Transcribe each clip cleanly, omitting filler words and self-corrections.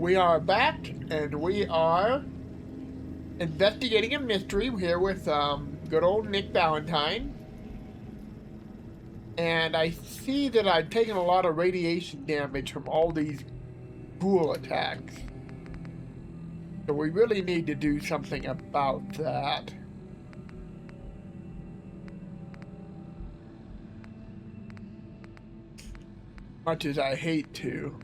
we are back, and we are investigating a mystery here with good old Nick Valentine. And I see that I've taken a lot of radiation damage from all these ghoul attacks. So we really need to do something about that. Much as I hate to.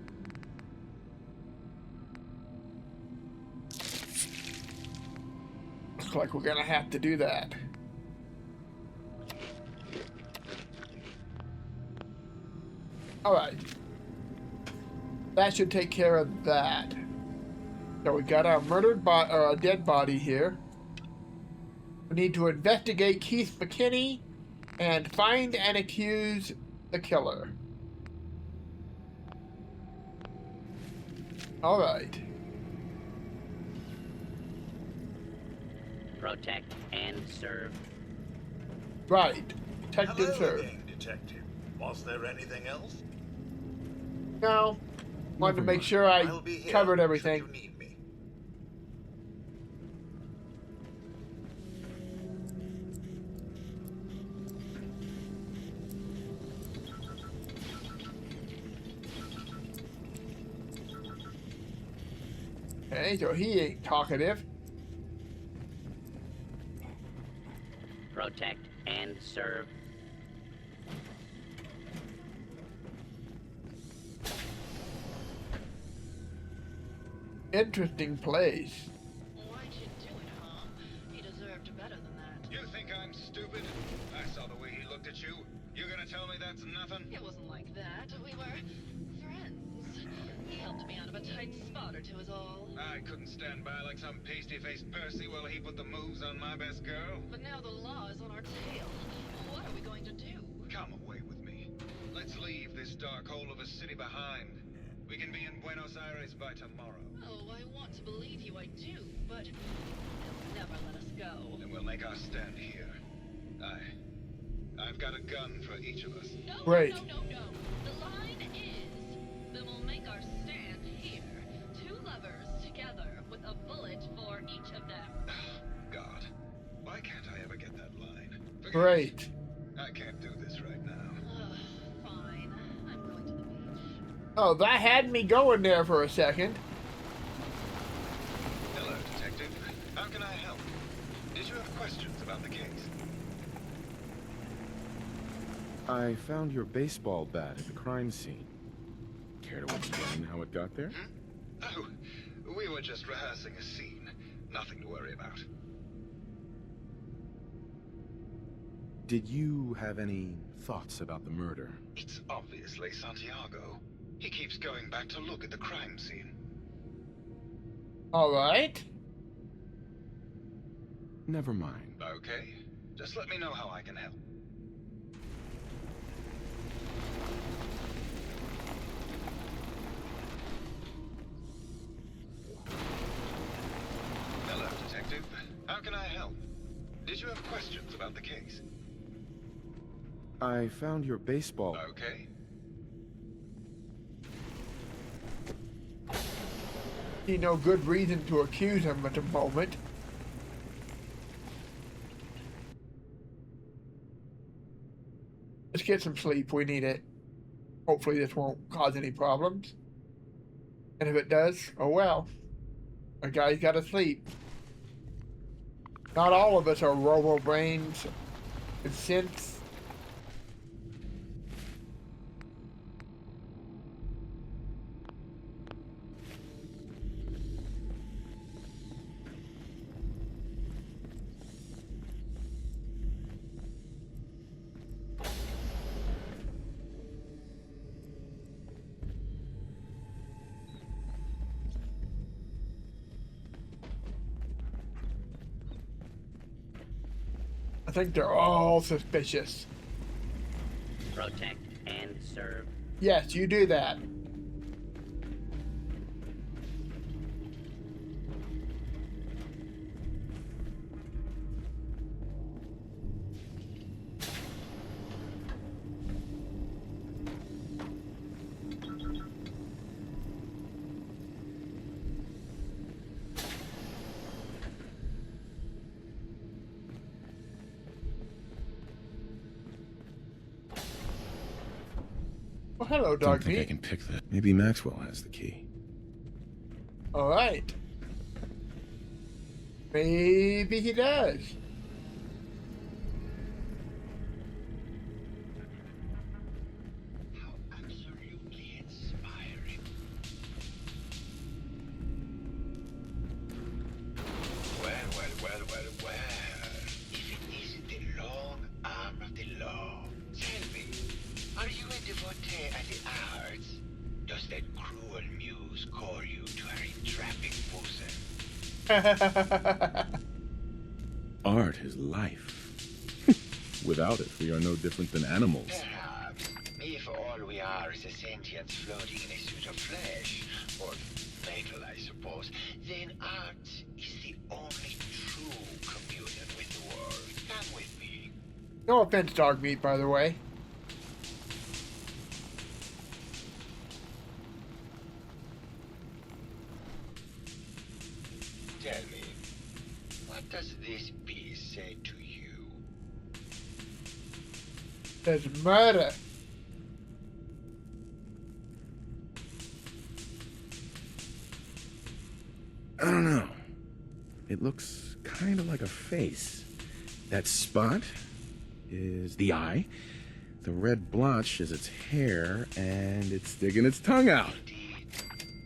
Looks like we're gonna have to do that. Alright. That should take care of that. So we got our dead body here. We need to investigate Keith McKinney and find and accuse the killer. Alright. Protect and serve. Right. Protect and serve. Again, Detective. Was there anything else? No. Wanted to make sure I covered everything. Should you need me. Okay, so he ain't talkative. Protect and serve. Interesting place. Why'd you do it, huh? He deserved better than that. You think I'm stupid? I saw the way he looked at you. You're gonna tell me that's nothing? It wasn't like that. We were friends. He helped me out of a tight spot or two is all. I couldn't stand by like some pasty-faced Percy while he put the moves on my best girl. But now the law is on our tail. What are we going to do? Come away with me. Let's leave this dark hole of a city behind. We can be in Buenos Aires by tomorrow. Oh, I want to believe you, I do, but they'll never let us go. Then we'll make our stand here. I've got a gun for each of us. No, Great. no. The line is, then we'll make our stand here. Two lovers together with a bullet for each of them. God, why can't I ever get that line? Forget Great. it. I can't do this right now. Fine. I'm going to the beach. Oh, that had me going there for a second. Hello, Detective. How can I help? Did you have questions about the case? I found your baseball bat at the crime scene. Care to explain how it got there? Oh, we were just rehearsing a scene. Nothing to worry about. Did you have any thoughts about the murder? It's obviously Santiago. He keeps going back to look at the crime scene. Alright. Never mind. Okay. Just let me know how I can help. Hello, Detective. How can I help? Did you have questions about the case? I found your baseball... Okay. See no good reason to accuse him at the moment. Let's get some sleep. We need it. Hopefully this won't cause any problems. And if it does, oh well. A guy's gotta sleep. Not all of us are robo-brains and synths. I think they're all suspicious. Protect and serve. Yes, you do that. hello, Don't dog think I meat. can pick that. Maybe Maxwell has the key. All right. Maybe he does. How absolutely inspiring. Well. If it isn't the long arm of the law. Tell me, are you a devotee of the arts? Does that cruel muse call you to her entrapping bosom? Art is life. Without it, we are no different than animals. Perhaps, if all we are is a sentience floating in a suit of flesh, or metal, I suppose, then art is the only true communion with the world. Come with me. No offense, dog meat, by the way. Tell me, what does this piece say to you? There's murder. I don't know. It looks kind of like a face. That spot is the eye. The red blotch is its hair, and it's sticking its tongue out. Indeed,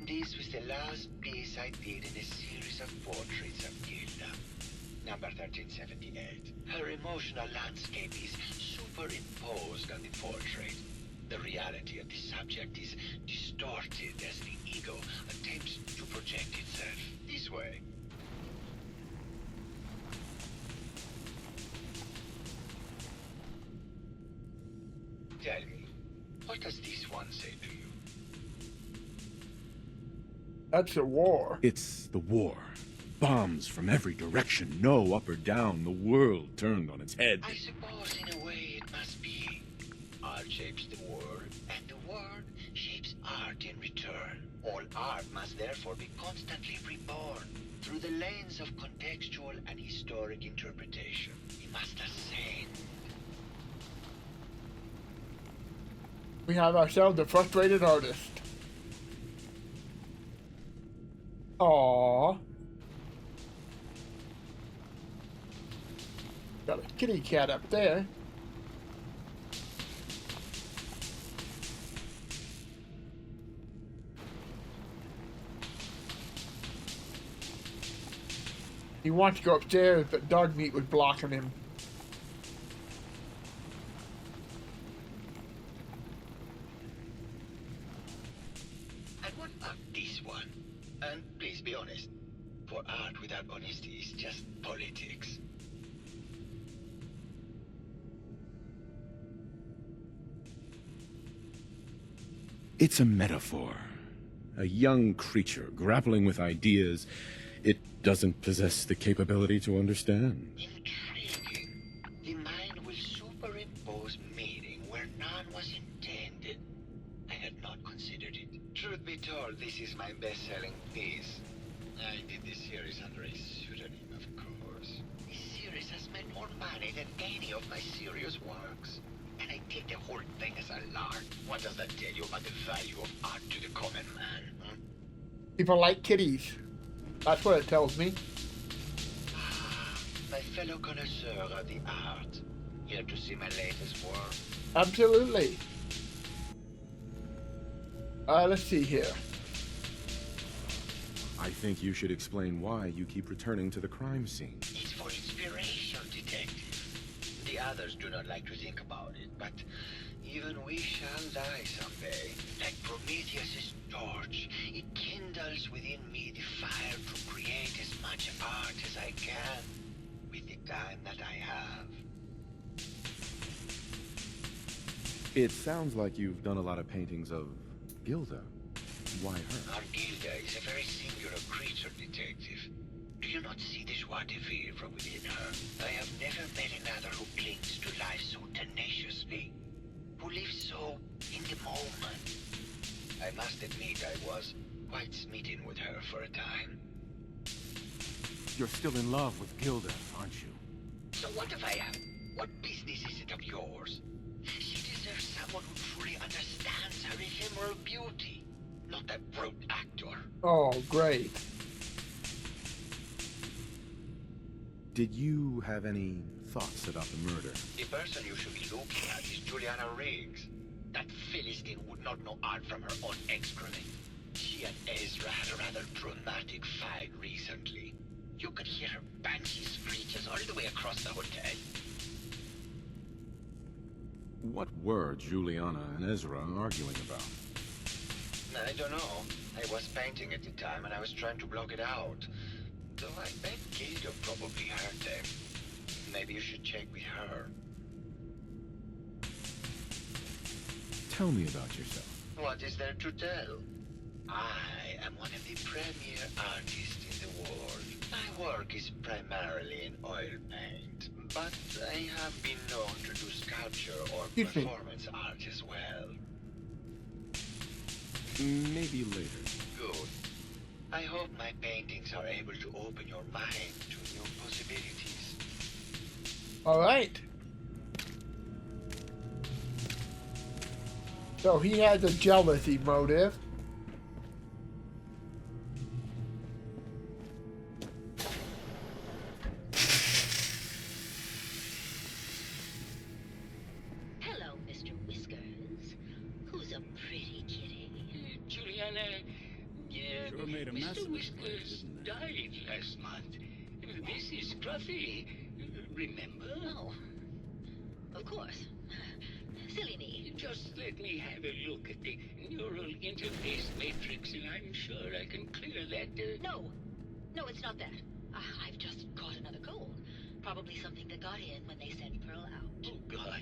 this was the last piece I did in a series of portraits of Gilda, number 1378. Her emotional landscape is superimposed on the portrait. The reality of the subject is distorted as the ego attempts to project itself this way. Tell me, what does this one say to you? That's a war. It's the war. Bombs from every direction, no up or down, the world turned on its head. I suppose in a way it must be. Art shapes the world, and the world shapes art in return. All art must therefore be constantly reborn through the lens of contextual and historic interpretation. We must ascend. We have ourselves a frustrated artist. Aww. Got a kitty cat up there. He wants to go upstairs, but dog meat was blocking him. And what about this one? And please be honest, for art without honesty is just politics. It's a metaphor. A young creature grappling with ideas it doesn't possess the capability to understand. Intriguing. The mind will superimpose meaning where none was intended. I had not considered it. Truth be told, this is my best-selling piece. I did this series under a pseudonym, of course. This series has made more money than any of my serious works. And I take the whole thing as a lark. What does that tell you about the value of art to the common man? Hmm? People like kitties. That's what it tells me. My fellow connoisseur of the art. Here to see my latest work? Absolutely. Let's see here. I think you should explain why you keep returning to the crime scene. It's for inspiration, detective. The others do not like to think about it, but even we shall die someday. Like Prometheus's torch, it kindles within me the fire to create as much art as I can with the time that I have. It sounds like you've done a lot of paintings of Gilda. Why her? Our Gilda is a very singular creature, detective. Do you not see the joie de vivre within her? I have never met another who clings to life so tenaciously, who lives so in the moment. I must admit I was quite smitten with her for a time. You're still in love with Gilda, aren't you? So what if I am? What business is it of yours? She deserves someone who truly understands her. her ephemeral beauty, not that brute actor. Oh, great. Did you have any thoughts about the murder? The person you should be looking at is Juliana Riggs. That Philistine would not know art from her own excrement. She and Ezra had a rather dramatic fight recently. You could hear her banshee screeches all the way across the hotel. What were Juliana and Ezra arguing about? I don't know. I was painting at the time and I was trying to block it out. Though I bet Gilda probably heard them. Maybe you should check with her. Tell me about yourself. What is there to tell? I am one of the premier artists in the world. My work is primarily in oil paint, but I have been known to do sculpture or performance art as well. Maybe later. Good. I hope my paintings are able to open your mind to new possibilities. All right. So he has a jealousy motive. Hello, Mr. Whiskers. Who's a pretty kitty? Juliana, Sure made a mess Mr. of this place, Whiskers didn't they? died last month. This is Scruffy. Remember? Oh, of course. Silly me. Just let me have a look at the neural interface matrix, and I'm sure I can clear that. No, it's not that. I've just caught another cold. Probably something that got in when they sent Pearl out. Oh, God.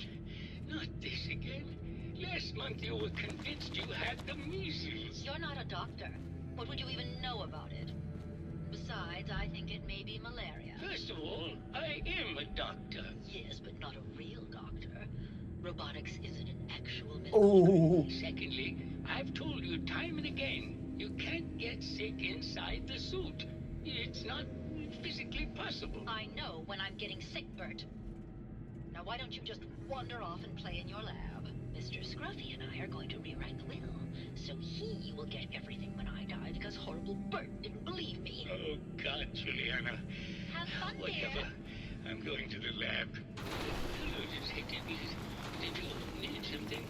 Not this again. Last month you were convinced you had the measles. You're not a doctor. What would you even know about it? Besides, I think it may be malaria. First of all, I am a doctor. Yes, but not a real doctor. Robotics isn't an actual medical Oh, Secondly, I've told you time and again, you can't get sick inside the suit. It's not physically possible. I know when I'm getting sick, Bert. Now why don't you just wander off and play in your lab? Mr. Scruffy and I are going to rewrite the will, so he will get everything when I die because horrible Bert didn't believe me. Oh, God, Juliana. Have fun, Whatever. dear. I'm going to the lab. Hello, Detective. Did you need something?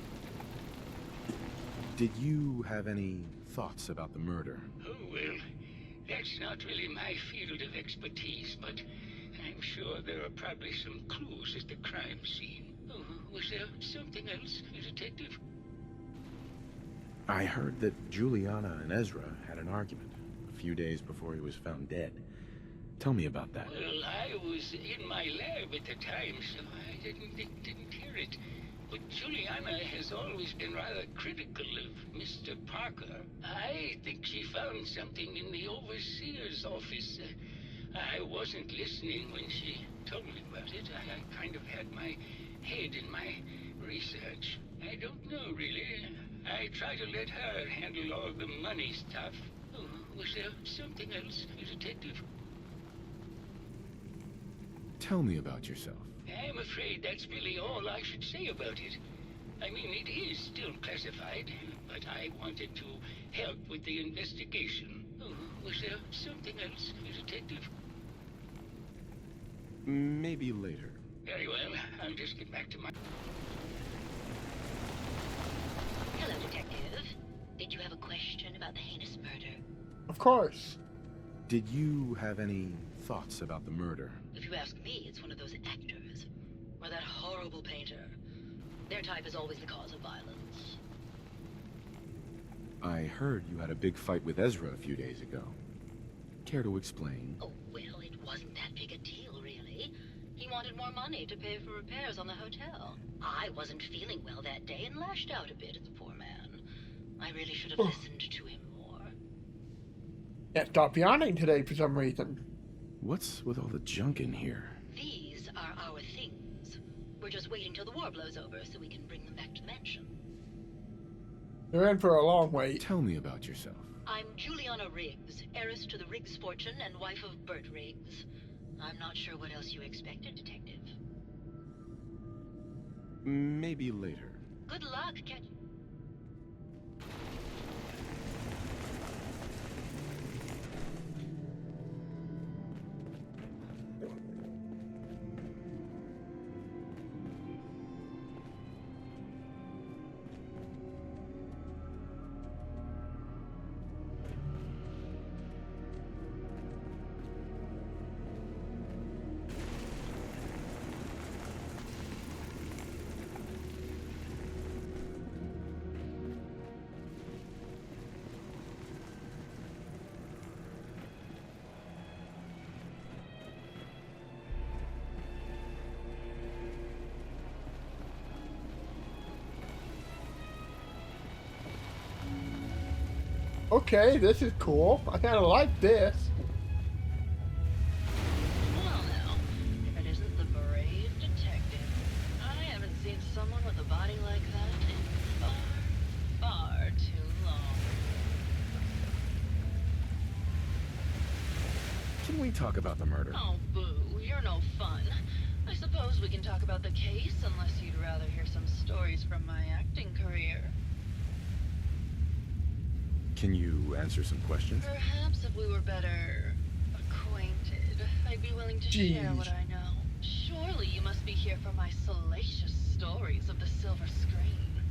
Did you have any thoughts about the murder? Oh, well, that's not really my field of expertise, but I'm sure there are probably some clues at the crime scene. Oh, was there something else, Detective? I heard that Juliana and Ezra had an argument a few days before he was found dead. Tell me about that. Well, I was in my lab at the time, so I didn't hear it. But Juliana has always been rather critical of Mr. Parker. I think she found something in the overseer's office. I wasn't listening when she told me about it. I kind of had my head in my research. I don't know, really. I try to let her handle all the money stuff. Oh, was there something else, Detective? Tell me about yourself. I'm afraid that's really all I should say about it. I mean, it is still classified, but I wanted to help with the investigation. Oh, was there something else, Detective? Maybe later. Very well, I'll just get back to my... Hello, Detective. Did you have a question about the heinous murder? of course. Did you have any thoughts about the murder? If you ask me, it's one of those actors. Or that horrible painter. Their type is always the cause of violence. I heard you had a big fight with Ezra a few days ago. Care to explain? Oh, well, it wasn't that big a deal, really. He wanted more money to pay for repairs on the hotel. I wasn't feeling well that day and lashed out a bit at the poor man. I really should have listened to him more. Can't stop yawning today for some reason. What's with all the junk in here? These are our things. We're just waiting till the war blows over so we can bring them back to the mansion. They're in for a long wait. Tell me about yourself. I'm Juliana Riggs, heiress to the Riggs fortune and wife of Bert Riggs. I'm not sure what else you expected, Detective. Maybe later. Good luck, catch... Okay, this is cool. I kind of like this. Well now, if it isn't the brave detective. I haven't seen someone with a body like that in far too long. Can we talk about the murder? Oh, boo, you're no fun. I suppose we can talk about the case, unless you'd rather hear some stories from my acting career. Can you answer some questions? Perhaps if we were better acquainted, I'd be willing to share what I know. Surely you must be here for my salacious stories of the silver screen.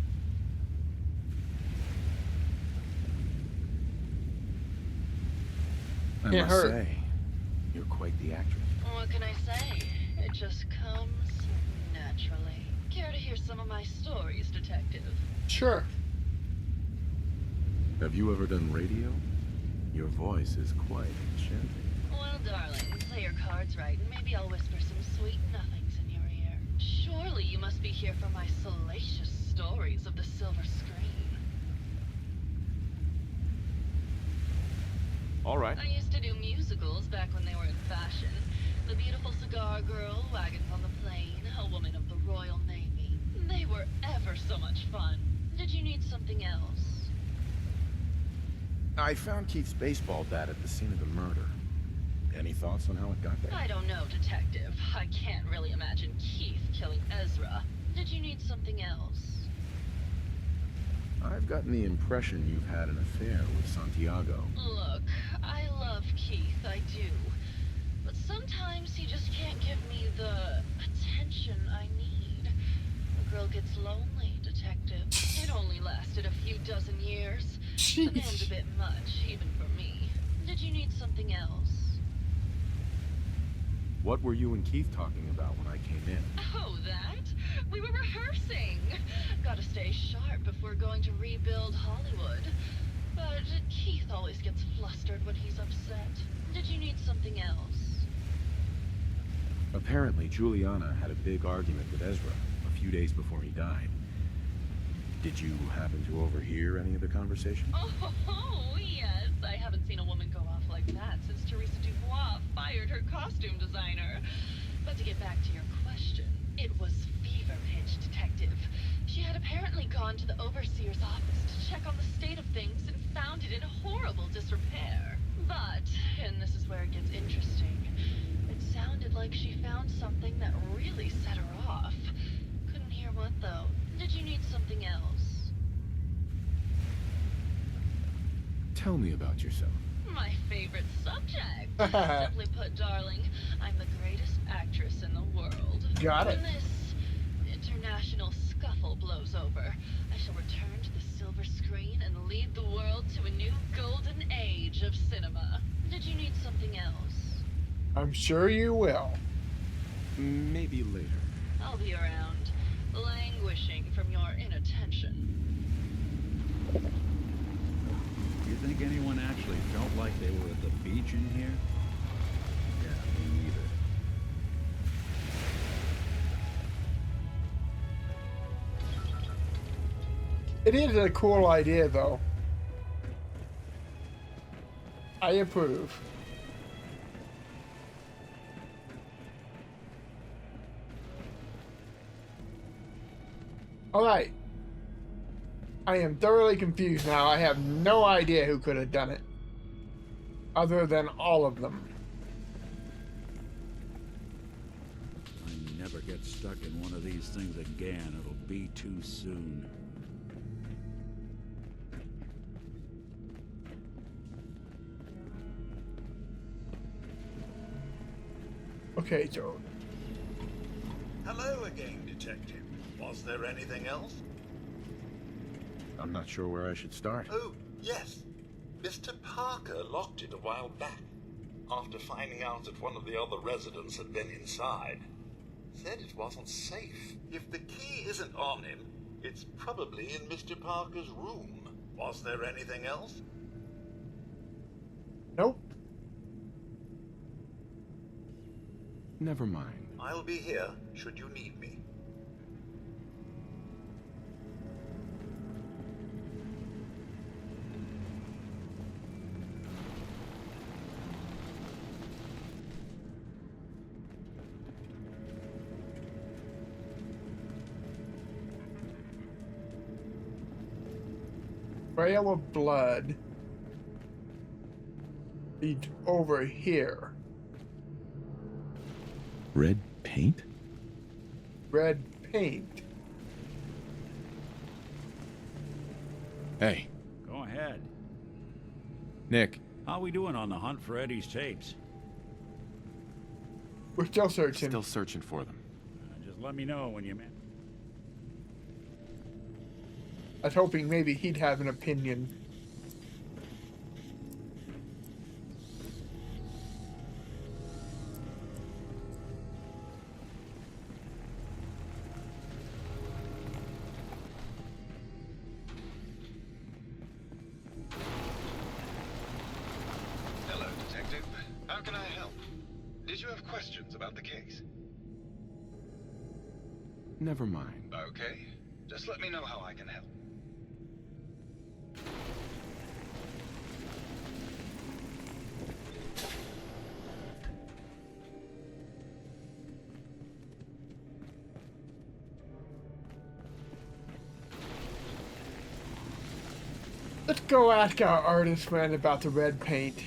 I Can't must hurt. say, you're quite the actress. What can I say? It just comes naturally. Care to hear some of my stories, detective? Sure. Have you ever done radio? Your voice is quite enchanting. Well, darling, play your cards right, and maybe I'll whisper some sweet nothings in your ear. Surely you must be here for my salacious stories of the silver screen. All right. I used to do musicals back when they were in fashion. The Beautiful Cigar Girl, Wagons on the Plain, A Woman of the Royal Navy. They were ever so much fun. Did you need something else? I found Keith's baseball bat at the scene of the murder. Any thoughts on how it got there? I don't know, detective. I can't really imagine Keith killing Ezra. Did you need something else? I've gotten the impression you've had an affair with Santiago. Look, I love Keith, I do. But sometimes he just can't give me the attention I need. A girl gets lonely, detective. It only lasted a few dozen years. The man's a bit much, even for me. Did you need something else? What were you and Keith talking about when I came in? Oh, that? We were rehearsing. Gotta stay sharp if we're going to rebuild Hollywood. But Keith always gets flustered when he's upset. Did you need something else? Apparently, Juliana had a big argument with Ezra a few days before he died. Did you happen to overhear any of the conversation? Oh, yes. I haven't seen a woman go off like that since Teresa Dubois fired her costume designer. But to get back to your question, it was fever pitch, detective. She had apparently gone to the overseer's office to check on the state of things and found it in horrible disrepair. But, and this is where it gets interesting, it sounded like she found something that really set her off. Couldn't hear what, though. Did you need something else? Tell me about yourself. My favorite subject. Simply put, darling, I'm the greatest actress in the world. Got it. When this international scuffle blows over, I shall return to the silver screen and lead the world to a new golden age of cinema. Did you need something else? I'm sure you will. Maybe later. I'll be around, languishing from your inattention. You think anyone actually felt like they were at the beach in here? Yeah, me neither. It is a cool idea, though. I approve. All right. I am thoroughly confused now. I have no idea who could have done it. Other than all of them. I never get stuck in one of these things again. It'll be too soon. Okay, so Hello again, Detective. Was there anything else? I'm not sure where I should start. Oh, yes. Mr. Parker locked it a while back, after finding out that one of the other residents had been inside. Said it wasn't safe. If the key isn't on him, it's probably in Mr. Parker's room. Was there anything else? nope. Never mind. I'll be here, should you need me. Trail of blood leads over here. Red paint? Red paint. Hey, Go ahead. Nick. How we doing on the hunt for Eddie's tapes? We're still searching. Still searching for them. Just let me know when you... I was hoping maybe he'd have an opinion. Hello, Detective. How can I help? Did you have questions about the case? Never mind. Okay. Just let me know how I can help. Let's go ask our artist friend about the red paint.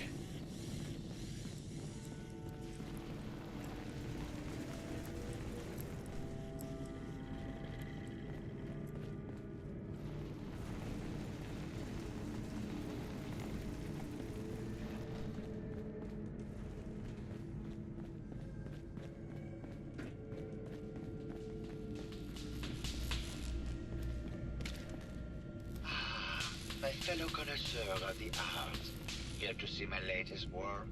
My fellow connoisseur of the arts, here to see my latest work.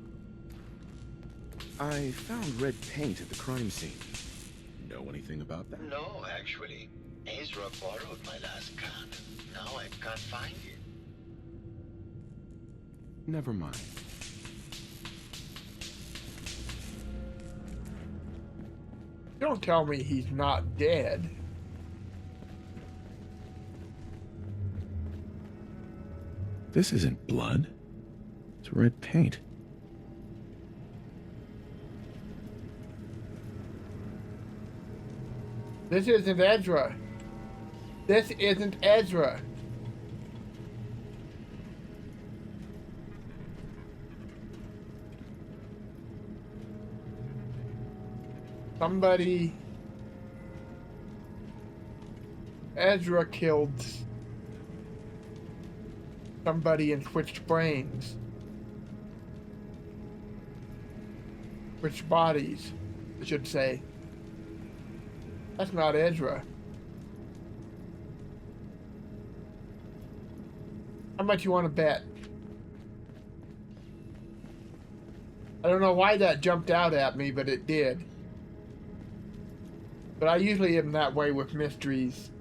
I found red paint at the crime scene. Know anything about that? No, actually. Ezra borrowed my last can. Now I can't find it. Never mind. Don't tell me he's not dead. This isn't blood. It's red paint. This isn't Ezra. This isn't Ezra. Somebody... Ezra killed somebody and switched brains. Switched bodies, I should say. That's not Ezra. How much you want to bet? I don't know why that jumped out at me, but it did. But I usually am that way with mysteries.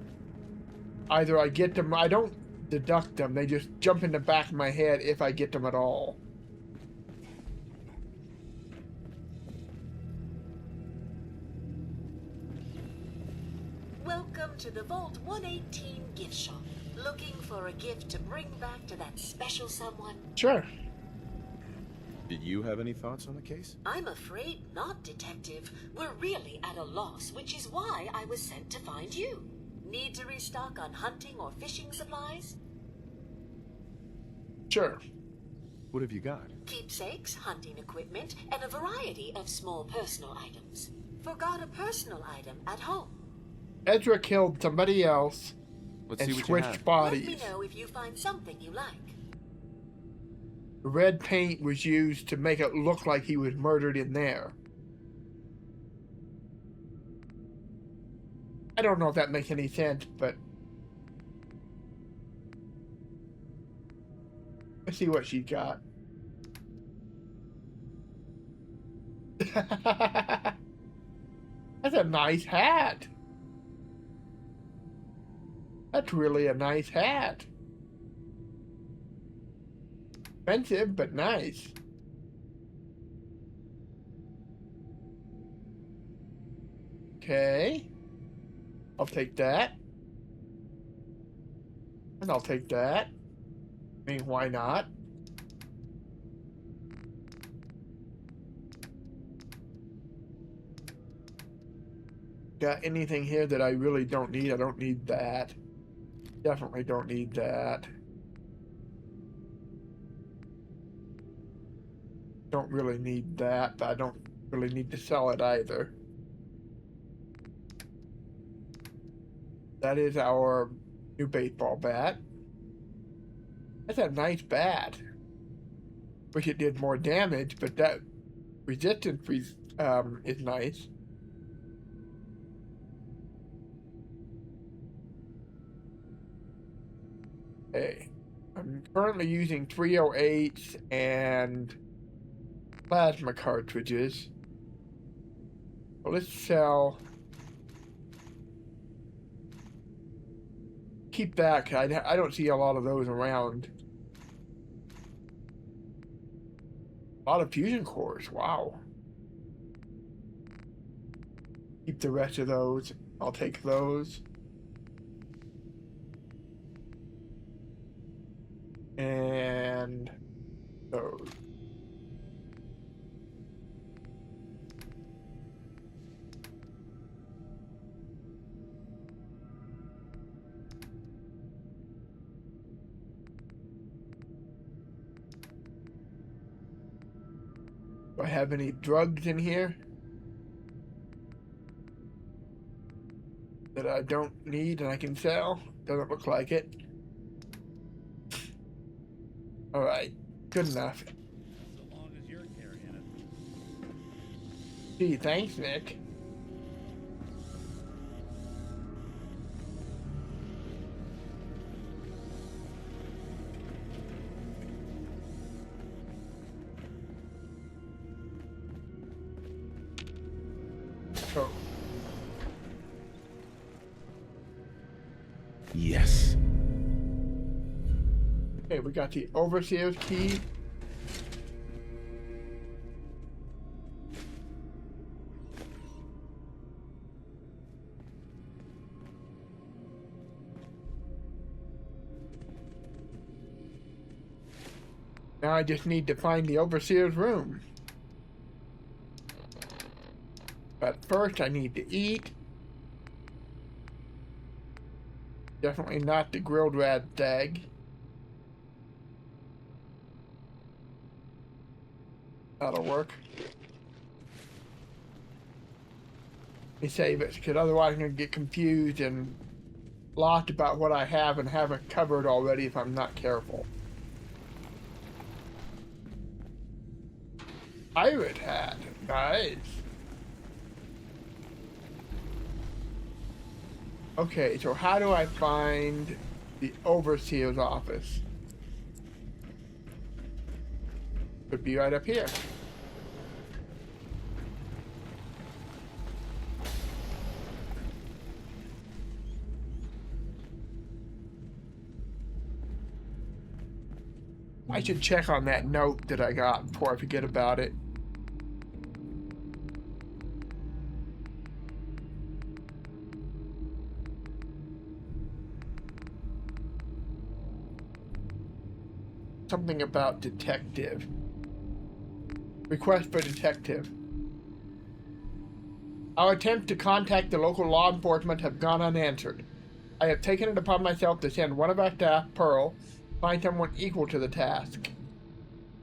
Either I get them, I don't deduct them, they just jump in the back of my head if I get them at all. Welcome to the Vault 118 gift shop. Looking for a gift to bring back to that special someone? Sure. Did you have any thoughts on the case? I'm afraid not, Detective. We're really at a loss, which is why I was sent to find you. Need to restock on hunting or fishing supplies? Sure. What have you got? Keepsakes, hunting equipment, and a variety of small personal items. Forgot a personal item at home. Ezra killed somebody else Let's and see what you switched have. bodies. Let me know if you find something you like. The red paint was used to make it look like he was murdered in there. I don't know if that makes any sense, but let's see what she's got. That's a nice hat. That's really a nice hat. Expensive, but nice. Okay. I'll take that. And I'll take that. I mean, why not? Got anything here that I really don't need? I don't need that. Definitely don't need that. Don't really need that, but I don't really need to sell it either. That is our new baseball bat. That's a nice bat. Wish it did more damage, but that resistance is nice. Okay. I'm currently using 308s and plasma cartridges. Well, let's sell. Keep that, 'cause I don't see a lot of those around. A lot of fusion cores, wow. Keep the rest of those. I'll take those. And those. Do I have any drugs in here that I don't need and I can sell? Doesn't look like it. Alright, good enough. So long as you're carrying it. Gee, thanks, Nick. Oh. Yes. Okay, we got the overseer's key. Now I just need to find the overseer's room. But first I need to eat. Definitely not the grilled rat stag. That'll work. Let me save it, because otherwise I'm going to get confused and lost about what I have and haven't covered already if I'm not careful. Pirate hat. Nice. Okay, so how do I find the overseer's office? Could be right up here. I should check on that note that I got before I forget about it. Something about detective. Request for detective. Our attempts to contact the local law enforcement have gone unanswered. I have taken it upon myself to send one of our staff, Pearl, find someone equal to the task.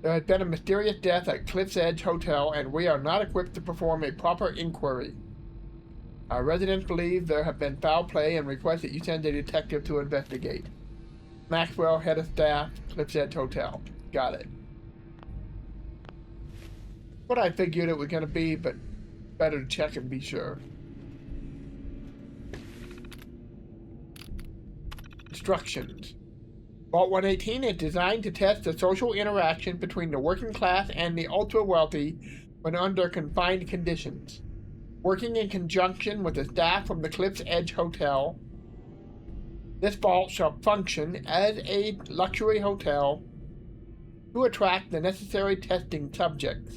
There has been a mysterious death at Cliff's Edge Hotel, and we are not equipped to perform a proper inquiry. Our residents believe there have been foul play and request that you send a detective to investigate. Maxwell, head of staff, Cliff's Edge Hotel. Got it. What I figured it was going to be, but better to check and be sure. Instructions. Vault 118 is designed to test the social interaction between the working class and the ultra-wealthy when under confined conditions. Working in conjunction with the staff from the Cliff's Edge Hotel, this vault shall function as a luxury hotel to attract the necessary testing subjects.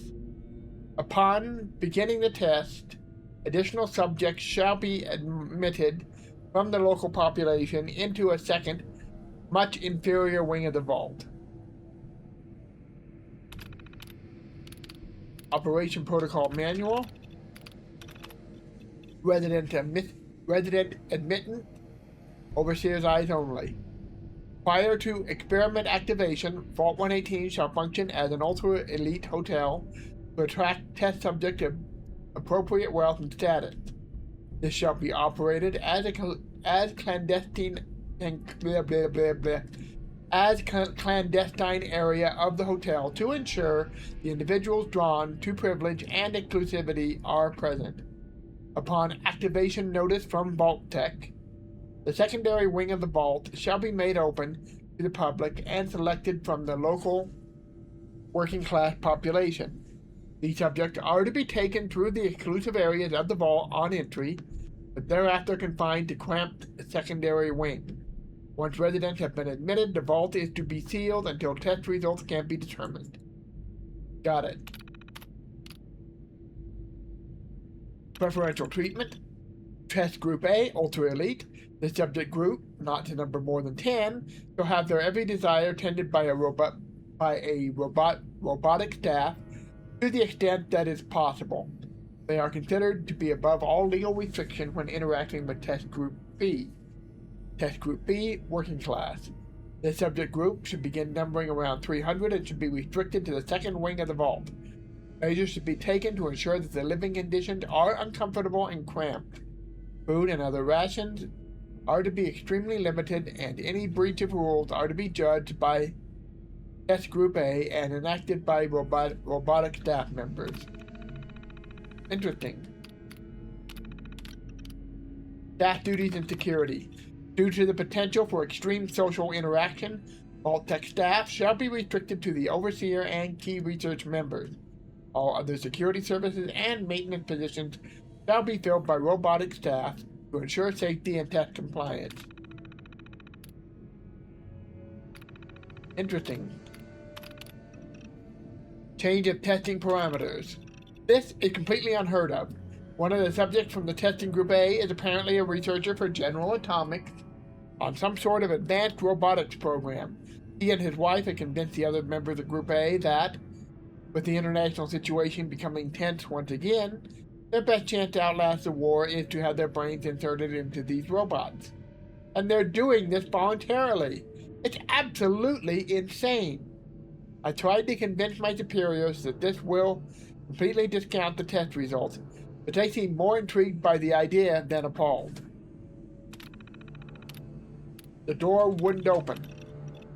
Upon beginning the test, additional subjects shall be admitted from the local population into a second, much inferior wing of the vault. Operation Protocol Manual. Resident admittance. Overseer's eyes only. Prior to experiment activation, Vault 118 shall function as an ultra-elite hotel to attract test subjects of appropriate wealth and status. This shall be operated as clandestine area of the hotel to ensure the individuals drawn to privilege and exclusivity are present. Upon activation notice from Vault Tech, the secondary wing of the vault shall be made open to the public and selected from the local working class population. These subjects are to be taken through the exclusive areas of the vault on entry, but thereafter confined to cramped secondary wing. Once residents have been admitted, the vault is to be sealed until test results can be determined. Got it. Preferential treatment. Test Group A, Ultra Elite. The subject group, not to number more than 10, shall have their every desire tended by a robotic staff to the extent that is possible. They are considered to be above all legal restriction when interacting with Test Group B. Test Group B, Working Class. This subject group should begin numbering around 300 and should be restricted to the second wing of the vault. Measures should be taken to ensure that the living conditions are uncomfortable and cramped. Food and other rations are to be extremely limited, and any breach of rules are to be judged by Test Group A and enacted by robotic staff members. Interesting. Staff duties and security. Due to the potential for extreme social interaction, Vault Tech staff shall be restricted to the Overseer and key research members. All other security services and maintenance positions shall be filled by robotic staff to ensure safety and test compliance. Interesting. Change of testing parameters. This is completely unheard of. One of the subjects from the testing group A is apparently a researcher for General Atomics on some sort of advanced robotics program. He and his wife had convinced the other members of Group A that, with the international situation becoming tense once again, their best chance to outlast the war is to have their brains inserted into these robots. And they're doing this voluntarily. It's absolutely insane. I tried to convince my superiors that this will completely discount the test results, but they seem more intrigued by the idea than appalled. The door wouldn't open.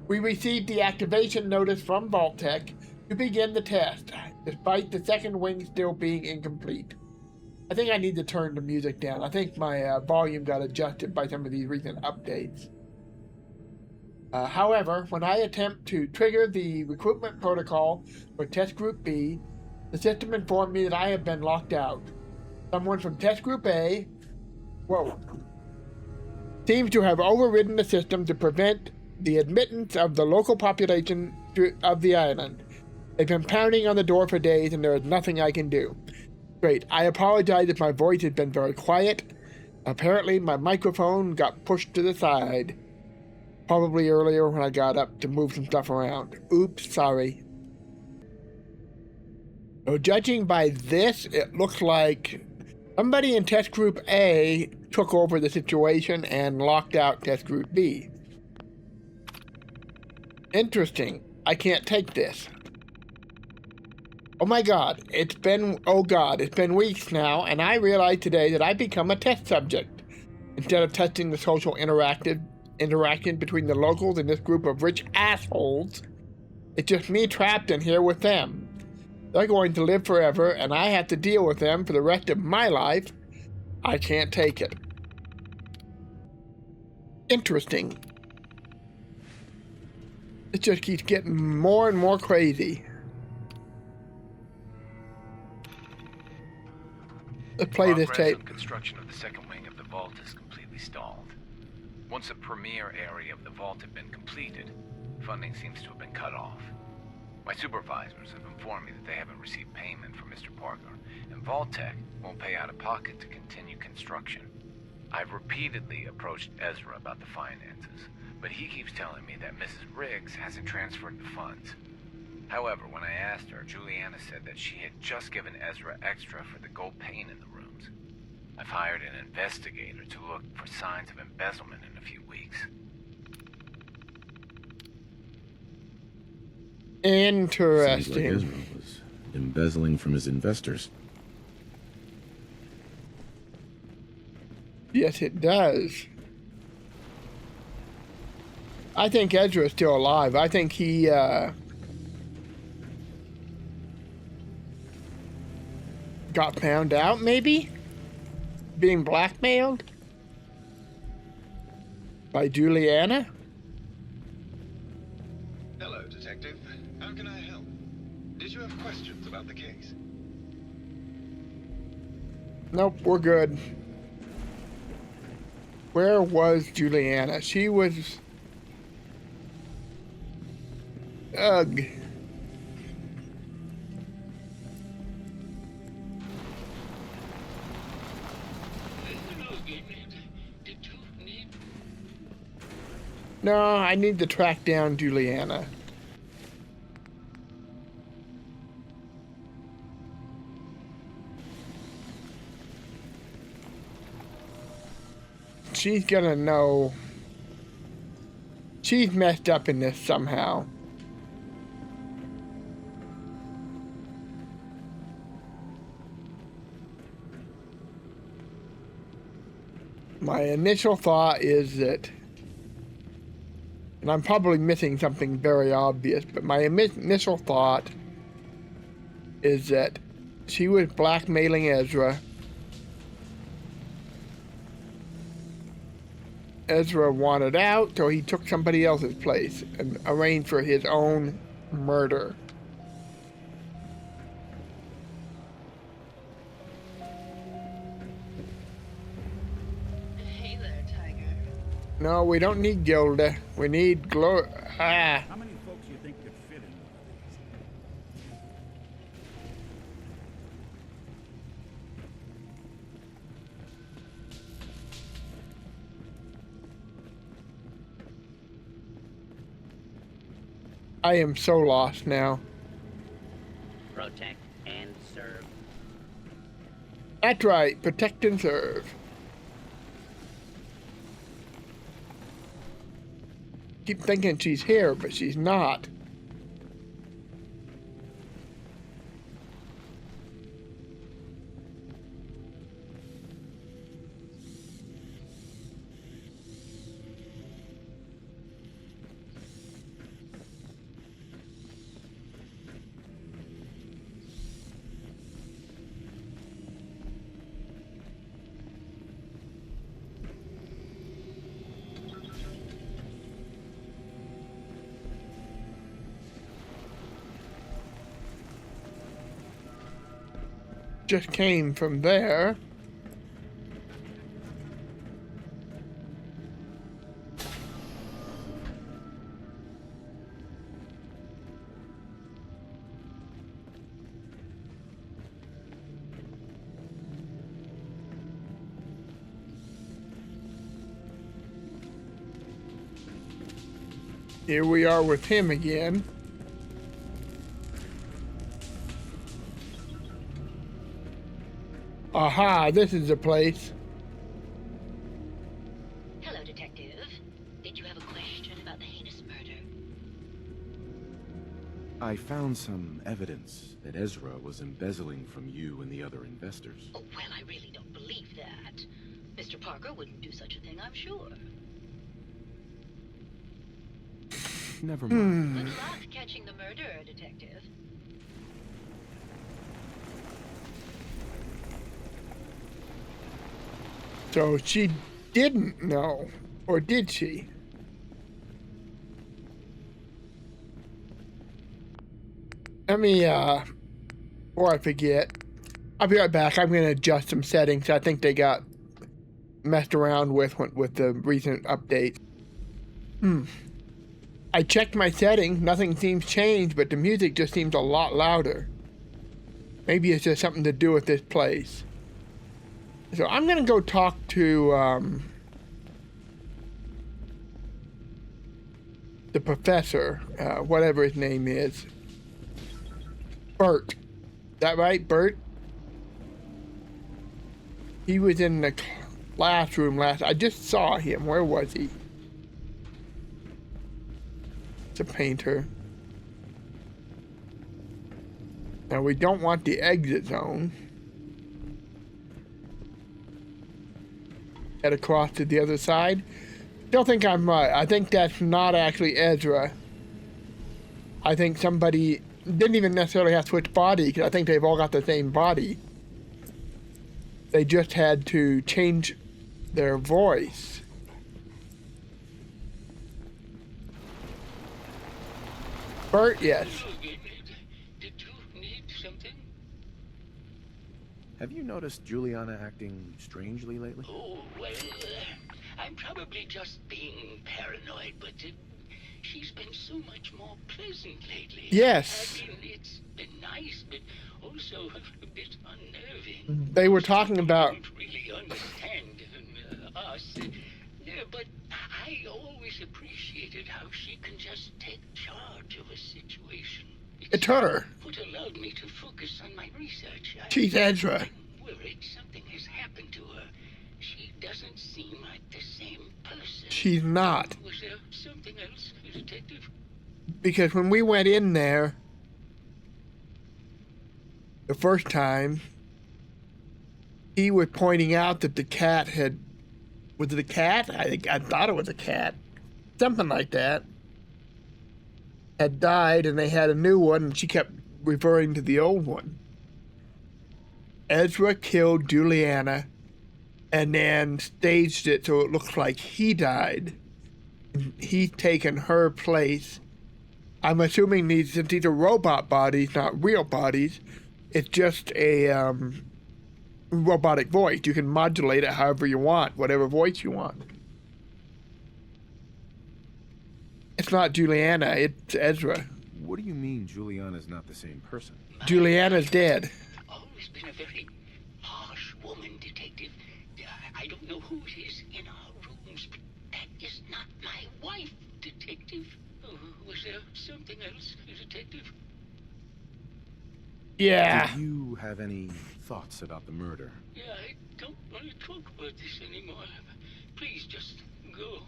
We received the activation notice from Vault Tech to begin the test, despite the second wing still being incomplete. I think I need to turn the music down. I think my volume got adjusted by some of these recent updates. However, when I attempt to trigger the recruitment protocol for Test Group B, the system informed me that I have been locked out. Someone from Test Group A, seems to have overridden the system to prevent the admittance of the local population of the island. They've been pounding on the door for days and there is nothing I can do. Great, I apologize if my voice has been very quiet. Apparently my microphone got pushed to the side. Probably earlier when I got up to move some stuff around. Oops, sorry. So judging by this, it looks like somebody in Test Group A took over the situation and locked out Test Group B. Interesting. I can't take this. Oh my god, it's been weeks now, and I realized today that I've become a test subject. Instead of testing the social interaction between the locals and this group of rich assholes, it's just me trapped in here with them. They're going to live forever, and I have to deal with them for the rest of my life. I can't take it. Interesting. It just keeps getting more and more crazy. Let's play this Progress tape. on construction of the second wing of the vault is completely stalled. Once a premier area of the vault had been completed, funding seems to have been cut off. My supervisors have informed me that they haven't received payment from Mr. Parker, and Vault-Tec won't pay out of pocket to continue construction. I've repeatedly approached Ezra about the finances, but he keeps telling me that Mrs. Riggs hasn't transferred the funds. However, when I asked her, Juliana said that she had just given Ezra extra for the gold paint in the rooms. I've hired an investigator to look for signs of embezzlement in a few weeks. Interesting. Seems like Ezra was embezzling from his investors. Yes, it does. I think Ezra's still alive. I think he, got found out, maybe? Being blackmailed? By Juliana? Hello, Detective. How can I help? Did you have questions about the case? Nope, we're good. Where was Juliana? She was... Ugh. No, I need to track down Juliana. She's gonna know. She's messed up in this somehow. My initial thought is that, and I'm probably missing something very obvious, but my initial thought is that she was blackmailing Ezra. Ezra wanted out, so he took somebody else's place and arranged for his own murder. Hey there, Tiger. No, we don't need Gilda. We need How many folks you think could fit in one of these? I am so lost now. Protect and serve. That's right, protect and serve. Keep thinking she's here, but she's not. Just came from there. Here we are with him again. Aha, this is the place. Hello, Detective. Did you have a question about the heinous murder? I found some evidence that Ezra was embezzling from you and the other investors. Oh, well, I really don't believe that. Mr. Parker wouldn't do such a thing, I'm sure. Never mind. Good luck catching the murderer, Detective. So she didn't know, or did she? Let me, before I forget, I'll be right back. I'm going to adjust some settings. I think they got messed around with the recent update. I checked my settings. Nothing seems changed, but the music just seems a lot louder. Maybe it's just something to do with this place. So I'm going to go talk to, the professor, whatever his name is. Bert. Is that right, Bert? He was in the classroom I just saw him. Where was he? It's a painter. Now we don't want the exit zone. Head across to the other side. Don't think I'm right. I think that's not actually Ezra. I think somebody didn't even necessarily have to switch body, because I think they've all got the same body. They just had to change their voice. Bert, yes. Did you need something? Have you noticed Juliana acting strangely lately? Oh, well, I'm probably just being paranoid, but she's been so much more pleasant lately. Yes. I mean, it's been nice, but also a bit unnerving. They were talking about... Don't really understand us. But I always appreciated how she can just take charge of a situation. It's her. What allowed me to focus on my research. She's Ezra. I'm worried something has happened to her. She doesn't seem like the same person. She's not. Was there something else, Detective? Because when we went in there the first time, he was pointing out that the cat had... Was it a cat? I thought it was a cat. Something like that. Had died, and they had a new one, and she kept referring to the old one. Ezra killed Juliana and then staged it so it looks like he died. He's taken her place. I'm assuming since these are robot bodies, not real bodies, it's just a robotic voice. You can modulate it however you want, whatever voice you want. It's not Juliana, it's Ezra. What do you mean Juliana's not the same person? Juliana's dead. Always been a very harsh woman, Detective. I don't know who it is in our rooms, but that is not my wife, Detective. Was there something else, Detective? Yeah. Do you have any thoughts about the murder? Yeah, I don't want to talk about this anymore. Please just go.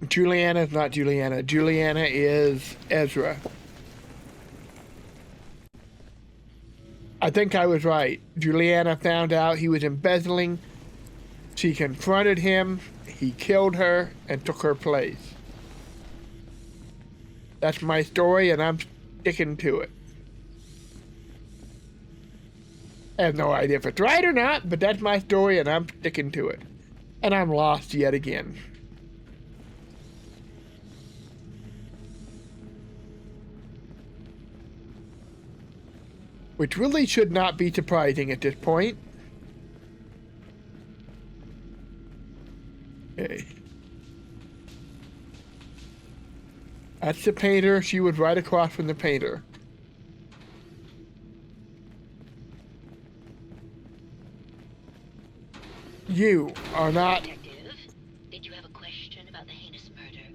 Juliana's not Juliana. Juliana is Ezra. I think I was right. Juliana found out he was embezzling. She confronted him. He killed her and took her place. That's my story, and I'm sticking to it. I have no idea if it's right or not, but that's my story, and I'm sticking to it. And I'm lost yet again. Which really should not be surprising at this point. Okay. That's the painter. She was right across from the painter. You are not... Detective, did you have a question about the heinous murder?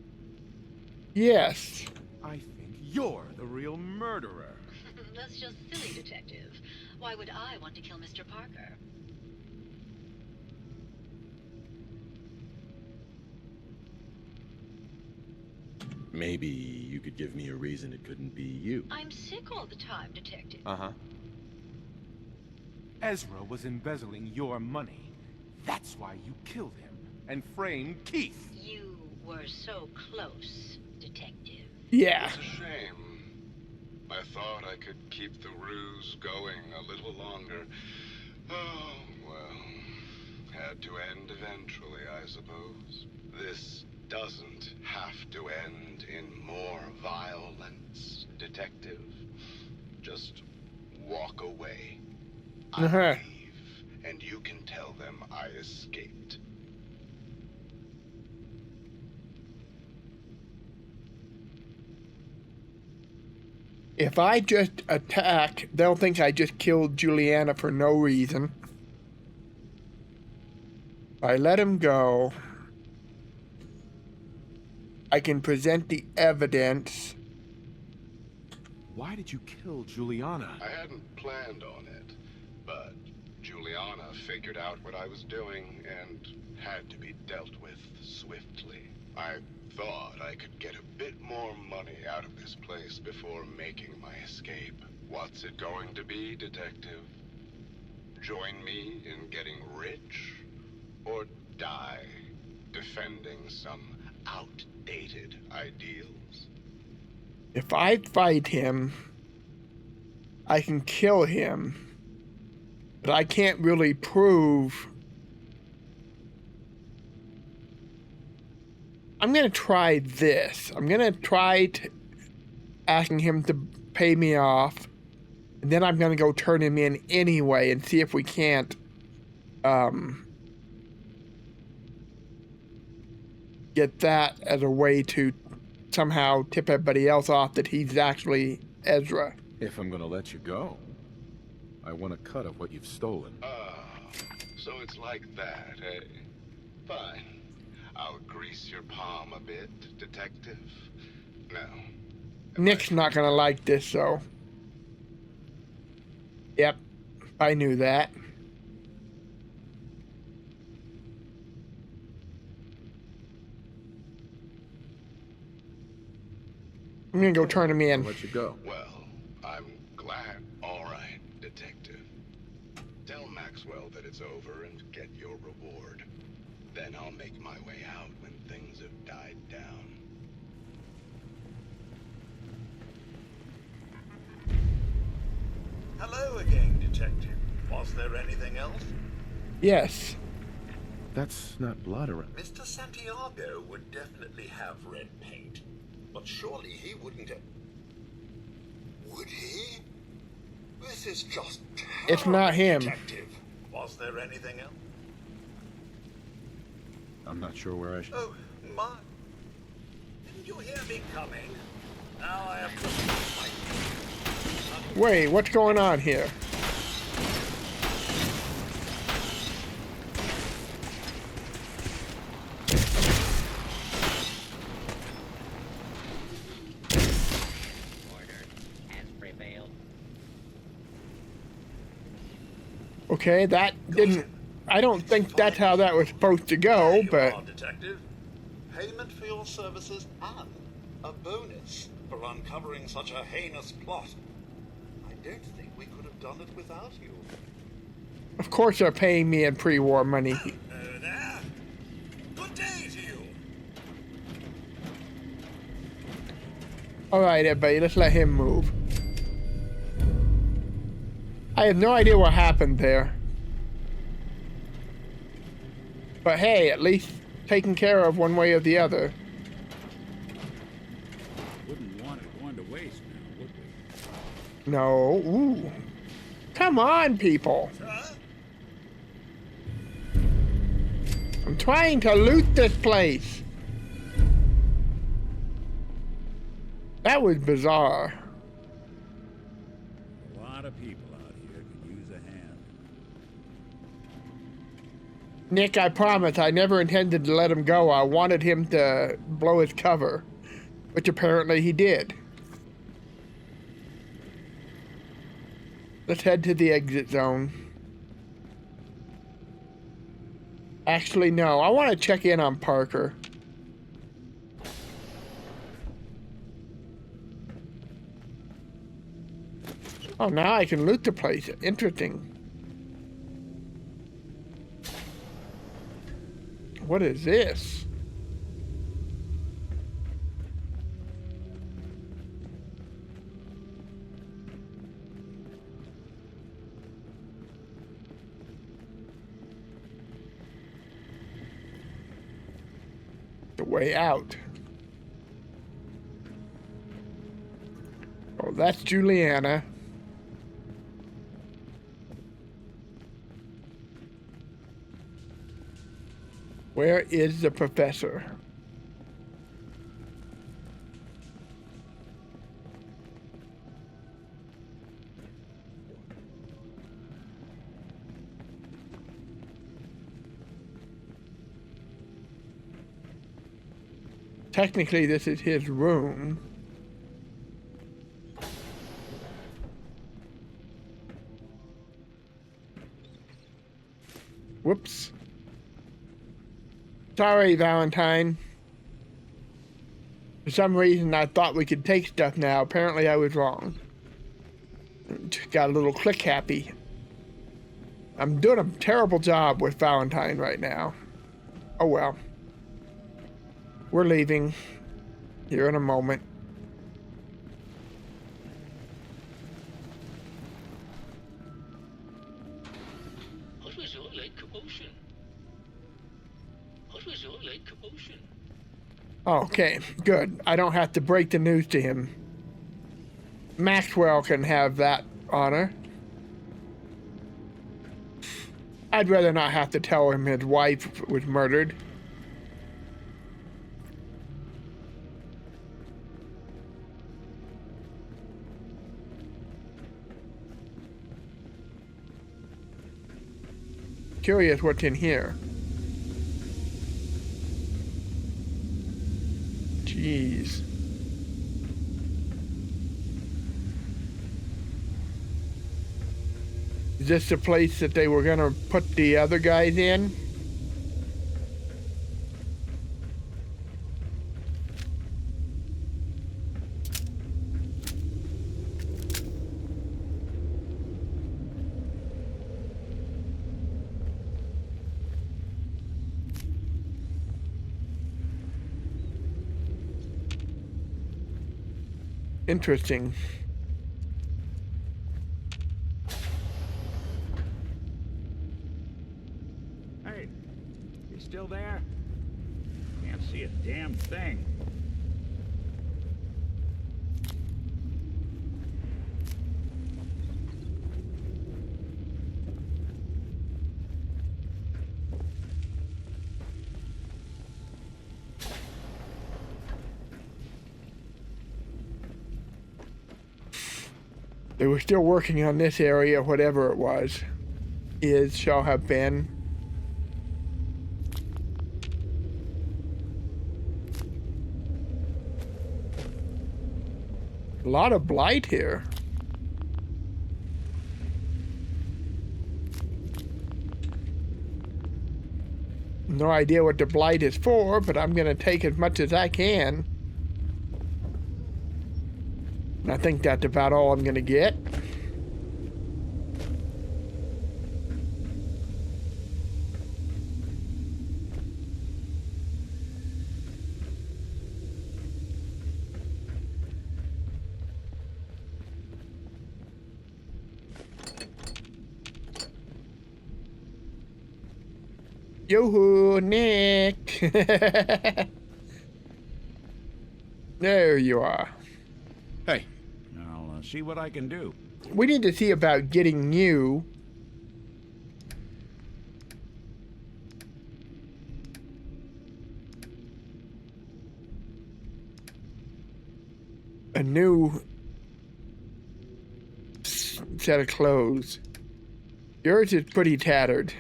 Yes. I think you're the real murderer. That's just silly, Detective. Why would I want to kill Mr. Parker? Maybe you could give me a reason it couldn't be you. I'm sick all the time, Detective. Uh-huh. Ezra was embezzling your money. That's why you killed him and framed Keith. You were so close, Detective. Yeah. It's a shame. I thought I could keep the ruse going a little longer. Oh, well. Had to end eventually, I suppose. This doesn't have to end in more violence, Detective. just walk away. Uh-huh. I leave, and you can tell them I escaped. If I just attack, they'll think I just killed Juliana for no reason. If I let him go, I can present the evidence. Why did you kill Juliana? I hadn't planned on it, but Juliana figured out what I was doing and had to be dealt with swiftly. I thought I could get a bit more money out of this place before making my escape. What's it going to be, Detective? Join me in getting rich? Or die defending some outdated ideals? If I fight him, I can kill him, but I can't really prove. I'm gonna try this. I'm gonna try asking him to pay me off, and then I'm gonna go turn him in anyway and see if we can't get that as a way to somehow tip everybody else off that he's actually Ezra. If I'm gonna let you go, I want a cut of what you've stolen. So it's like that, eh? Fine. I'll grease your palm a bit, Detective. Now, Nick's not gonna like this, though. Yep, I knew that. I'm gonna go turn him in. I'll let you go. well, I'm glad. All right, Detective. Tell Maxwell that it's over and get your reward. Then I'll make my way out when things have died down. Hello again, Detective. Was there anything else? Yes. That's not blood around. Mr. Santiago would definitely have red paint. But surely he wouldn't have... Would he? This is just terrible, It's not him. Detective. Was there anything else? I'm not sure where I should... Oh, my... Didn't you hear me coming? Now I have to... Wait, what's going on here? Order has prevailed. Okay, that didn't... I don't think that's how that was supposed to go, There you but... are, Detective. Payment for your services and a bonus for uncovering such a heinous plot. I don't think we could have done it without you. Of course they're paying me in pre-war money. Hello there. Good day to you. Alright, everybody, let's let him move. I have no idea what happened there. But hey, at least taken care of one way or the other. Wouldn't want it going to waste now, would we? No. Ooh. Come on, people. I'm trying to loot this place. That was bizarre. A lot of people out here could use a hand. Nick, I promise I never intended to let him go. I wanted him to blow his cover, which apparently he did. Let's head to the exit zone. Actually, no. I want to check in on Parker. Oh, now I can loot the place. Interesting. What is this? The way out. Oh, that's Juliana. Where is the professor? Technically, this is his room. Whoops. Sorry, Valentine. For some reason, I thought we could take stuff now. Apparently, I was wrong. Got a little click happy. I'm doing a terrible job with Valentine right now. Oh well. We're leaving here in a moment. What was all that commotion? What was all that commotion? Okay, good. I don't have to break the news to him. Maxwell can have that honor. I'd rather not have to tell him his wife was murdered. Curious what's in here. Jeez. Is this the place that they were gonna put the other guys in? Interesting. Hey, you still there? Can't see a damn thing. They were still working on this area, whatever it was. Shall have been. A lot of blight here. No idea what the blight is for, but I'm gonna take as much as I can. I think that's about all I'm gonna get. Yoo-hoo, Nick! There you are. Hey. I'll see what I can do. We need to see about getting you a new set of clothes. Yours is pretty tattered.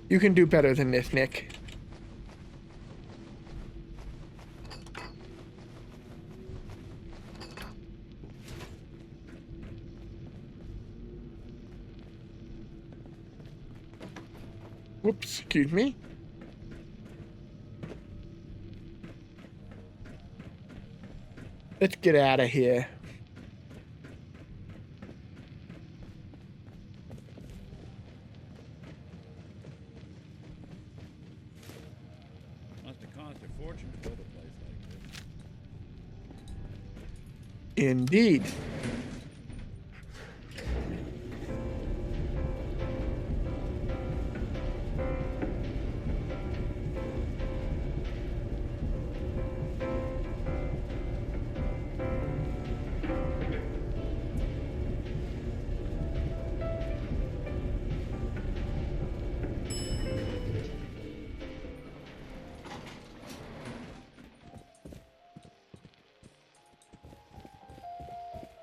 You can do better than this, Nick. Whoops, excuse me. Let's get out of here. Must have cost a fortune to build a place like this. Indeed.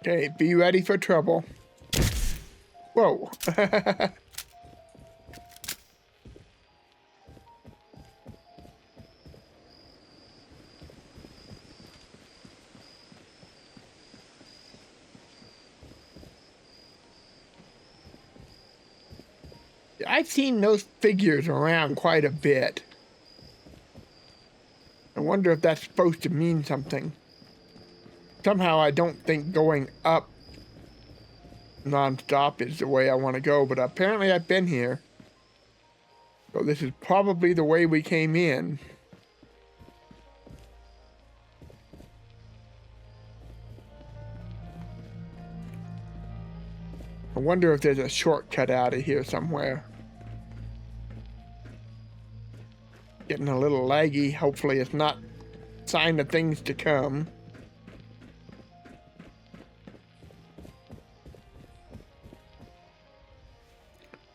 Okay, be ready for trouble. Whoa. I've seen those figures around quite a bit. I wonder if that's supposed to mean something. Somehow I don't think going up non-stop is the way I want to go, but apparently I've been here. So this is probably the way we came in. I wonder if there's a shortcut out of here somewhere. Getting a little laggy. Hopefully it's not a sign of things to come.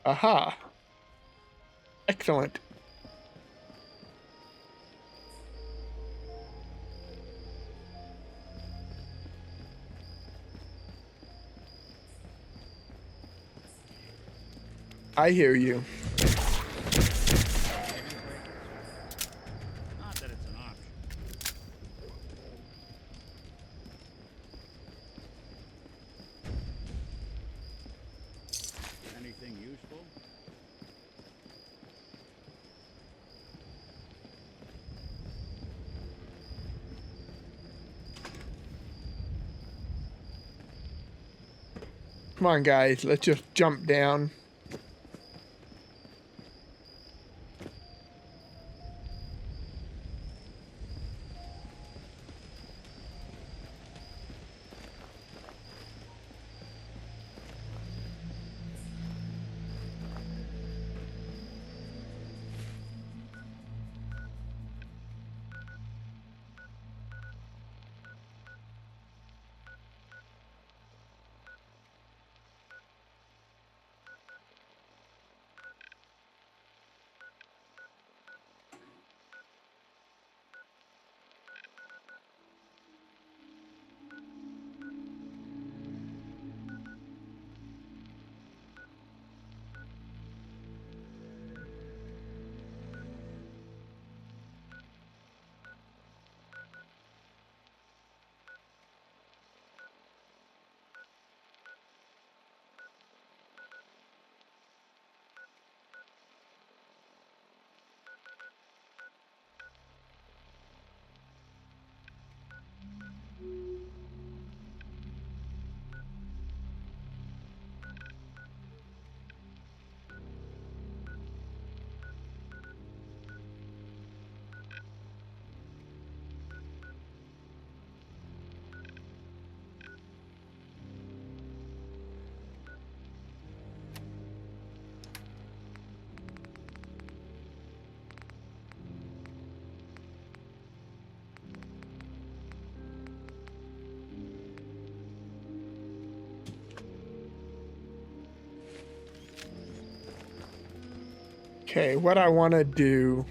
Aha. Excellent. I hear you. Not that it's an option. Anything useful? Come on, guys. Let's just jump down. Okay, what I want to do...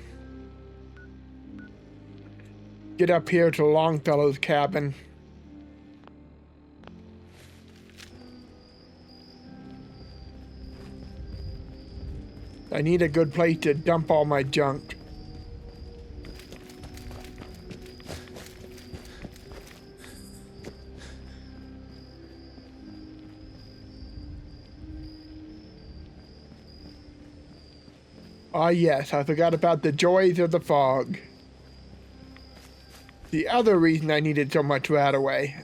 Get up here to Longfellow's cabin. I need a good place to dump all my junk. Ah, yes, I forgot about the joys of the fog. The other reason I needed so much Radaway.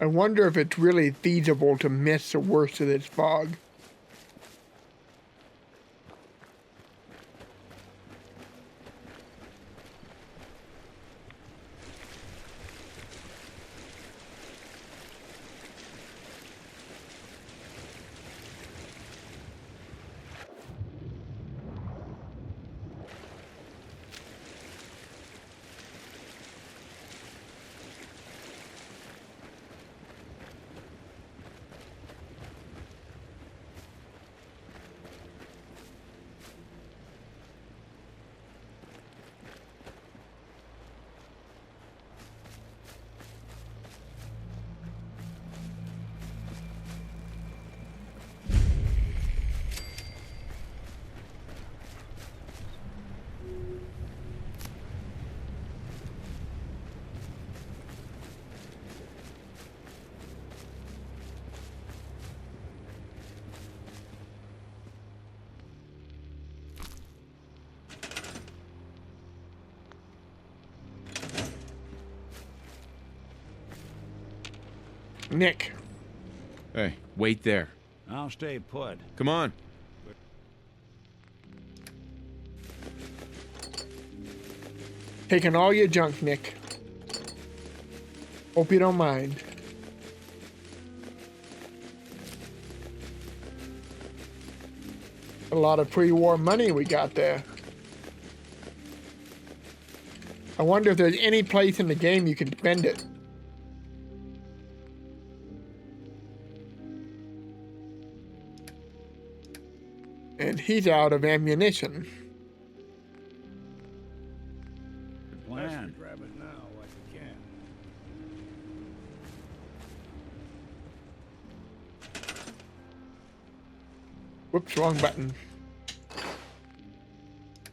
I wonder if it's really feasible to miss the worst of this fog. Nick. Hey, wait there. I'll stay put. Come on. Taking all your junk, Nick. Hope you don't mind. A lot of pre-war money we got there. I wonder if there's any place in the game you can spend it. And he's out of ammunition. Good plan. Grab it now, like you can. Whoops, wrong button.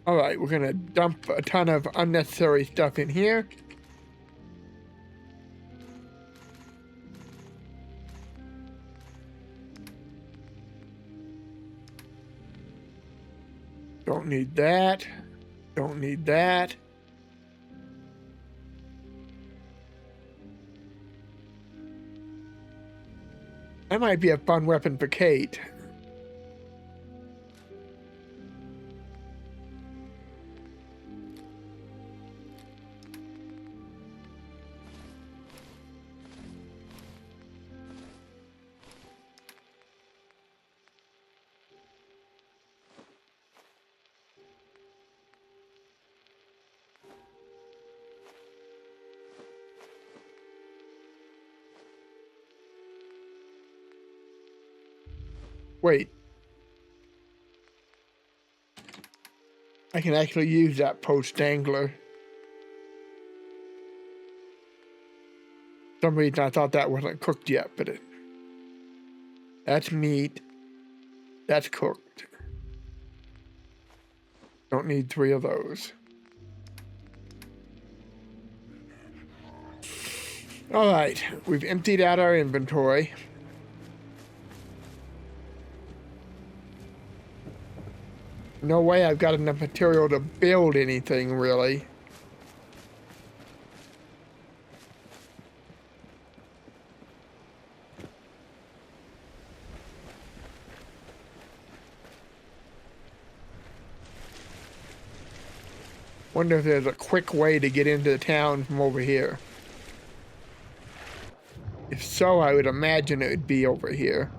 Alright, we're gonna dump a ton of unnecessary stuff in here. Don't need that. Don't need that. That might be a fun weapon for Kate. Wait. I can actually use that post dangler. For some reason I thought that wasn't cooked yet, but that's meat. That's cooked. Don't need 3 of those. Alright, we've emptied out our inventory. No way I've got enough material to build anything, really. Wonder if there's a quick way to get into the town from over here. If so, I would imagine it would be over here.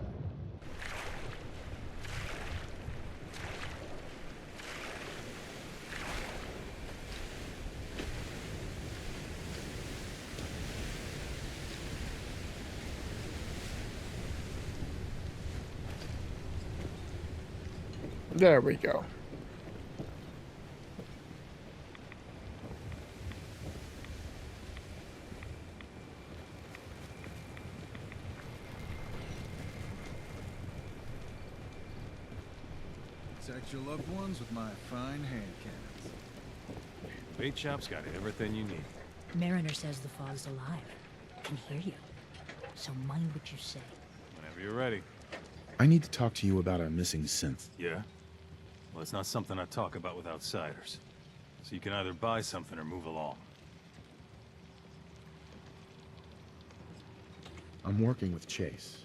There we go. Protect your loved ones with my fine hand cannons. Bait shop's got everything you need. Mariner says the fog's alive. Can hear you. So mind what you say. Whenever you're ready. I need to talk to you about our missing synth. Yeah? Well, it's not something I talk about with outsiders. So you can either buy something or move along. I'm working with Chase.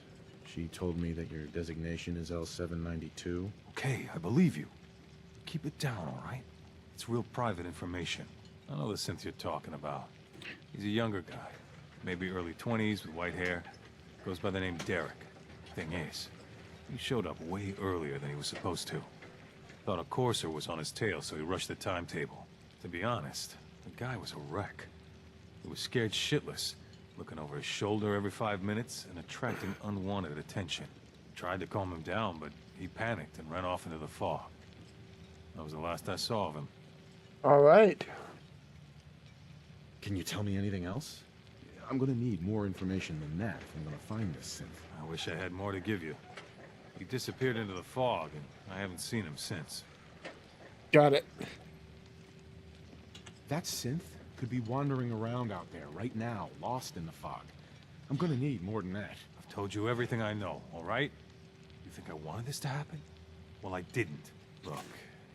She told me that your designation is L792. Okay, I believe you. Keep it down, all right? It's real private information. I know the synth you're talking about. He's a younger guy. Maybe early 20s with white hair. Goes by the name Derek. Thing is, he showed up way earlier than he was supposed to. Thought a courser was on his tail, so he rushed the timetable. To be honest, the guy was a wreck. He was scared shitless, looking over his shoulder every 5 minutes and attracting unwanted attention. Tried to calm him down, but he panicked and ran off into the fog. That was the last I saw of him. All right. Can you tell me anything else? I'm gonna need more information than that if I'm gonna find this synth. I wish I had more to give you. He disappeared into the fog, and I haven't seen him since. Got it. That synth could be wandering around out there right now, lost in the fog. I'm gonna need more than that. I've told you everything I know, all right? You think I wanted this to happen? Well, I didn't. Look,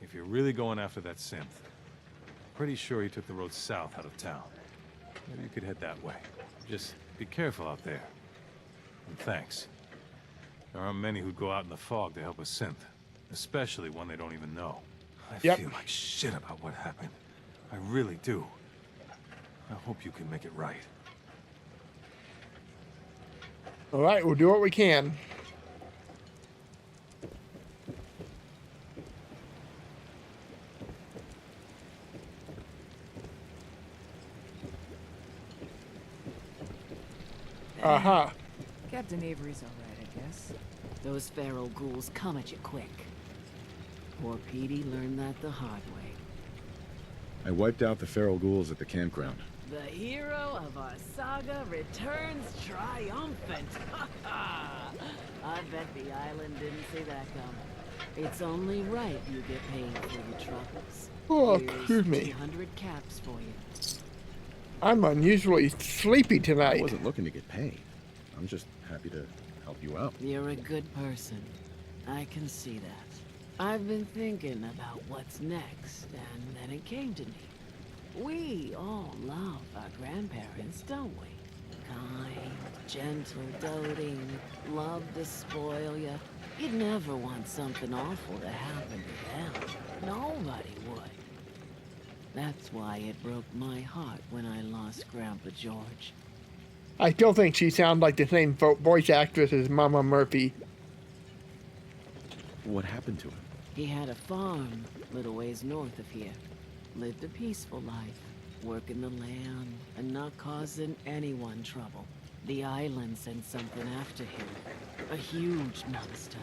if you're really going after that synth, I'm pretty sure he took the road south out of town. Maybe you could head that way. Just be careful out there. And thanks. There aren't many who'd go out in the fog to help a synth, especially one they don't even know. I feel like shit about what happened. I really do. I hope you can make it right. All right, we'll do what we can. Aha. Captain Avery's all right, I guess. Those feral ghouls come at you quick. Poor Petey learned that the hard way. I wiped out the feral ghouls at the campground. The hero of our saga returns triumphant. I bet the island didn't see that coming. It's only right you get paid for your troubles. Oh, Here's excuse me. 200 caps for you. I'm unusually sleepy tonight. I wasn't looking to get paid. I'm just happy to help you out. You're a good person. I can see that. I've been thinking about what's next, and then it came to me. We all love our grandparents, don't we? Kind, gentle, doting, love to spoil you. You'd never want something awful to happen to them. Nobody would. That's why it broke my heart when I lost Grandpa George. I still think she sounds like the same voice actress as Mama Murphy. What happened to him? He had a farm, little ways north of here. Lived a peaceful life, working the land and not causing anyone trouble. The island sent something after him. A huge monster,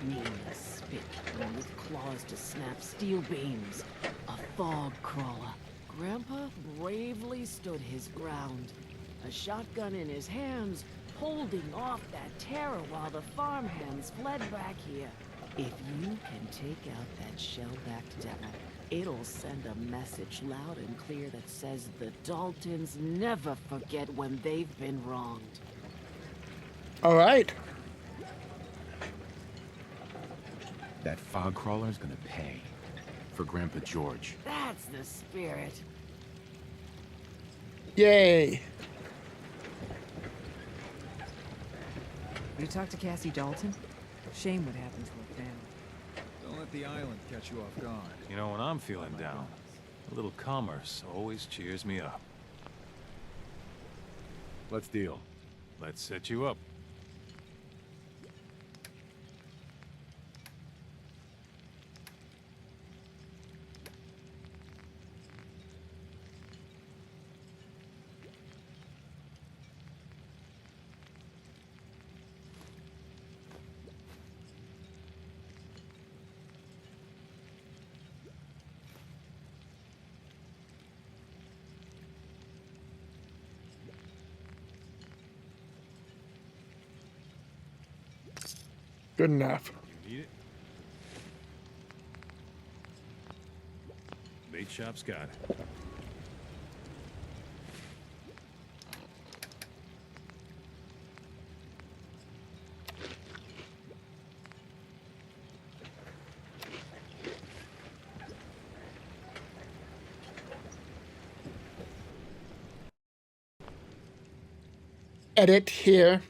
mean as spit, and with claws to snap steel beams. A fog crawler. Grandpa bravely stood his ground. A shotgun in his hands, holding off that terror while the farmhands fled back here. If you can take out that shell-backed devil, it'll send a message loud and clear that says the Daltons never forget when they've been wronged. All right. That fog crawler's gonna pay for Grandpa George. That's the spirit. Yay. You talked to Cassie Dalton? Shame what happened to her family. Don't let the island catch you off guard. You know, when I'm feeling down, a little commerce always cheers me up. Let's deal. Let's set you up. Good enough. You need it? Bait shop's got it. Edit here.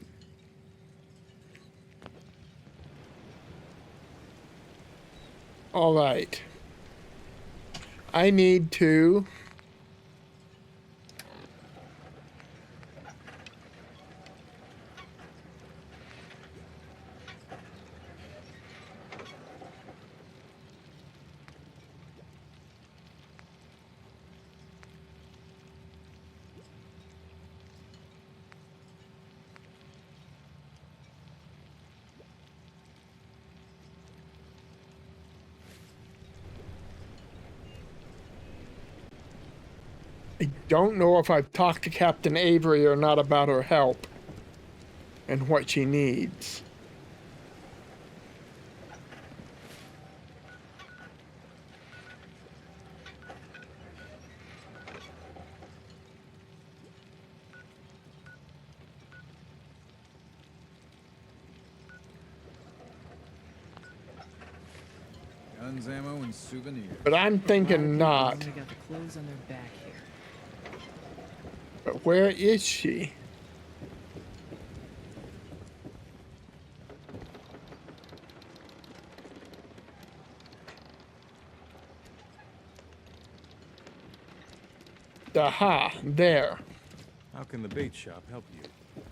All right. I need to... I don't know if I've talked to Captain Avery or not about her help and what she needs. Guns, ammo, and souvenirs. But I'm thinking not. Only got the clothes on their back here. But where is she? Aha, there. How can the bait shop help you?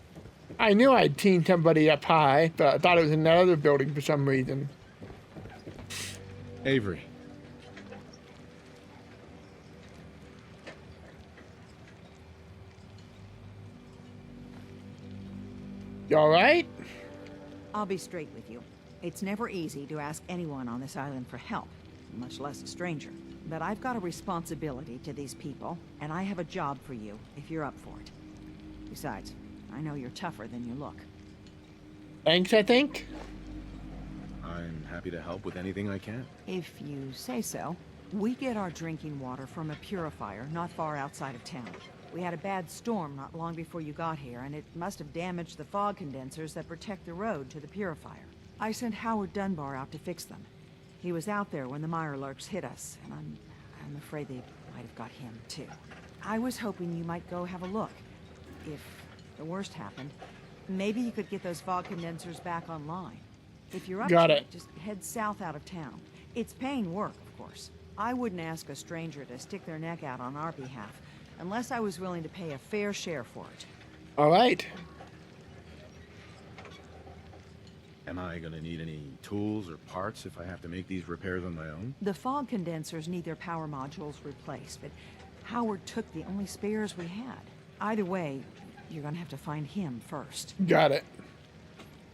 I knew I'd seen somebody up high, but I thought it was in that other building for some reason. Avery. You all right? I'll be straight with you. It's never easy to ask anyone on this island for help, much less a stranger. But I've got a responsibility to these people, and I have a job for you, if you're up for it. Besides, I know you're tougher than you look. Thanks, I think. I'm happy to help with anything I can. If you say so. We get our drinking water from a purifier not far outside of town. We had a bad storm not long before you got here, and it must have damaged the fog condensers that protect the road to the purifier. I sent Howard Dunbar out to fix them. He was out there when the Mirelurks hit us, and I'm afraid they might have got him, too. I was hoping you might go have a look. If the worst happened, maybe you could get those fog condensers back online. If you're up Got to it. just head south out of town. It's paying work, of course. I wouldn't ask a stranger to stick their neck out on our behalf, unless I was willing to pay a fair share for it. All right. Am I gonna need any tools or parts if I have to make these repairs on my own? The fog condensers need their power modules replaced, but Howard took the only spares we had. Either way, you're gonna have to find him first. Got it.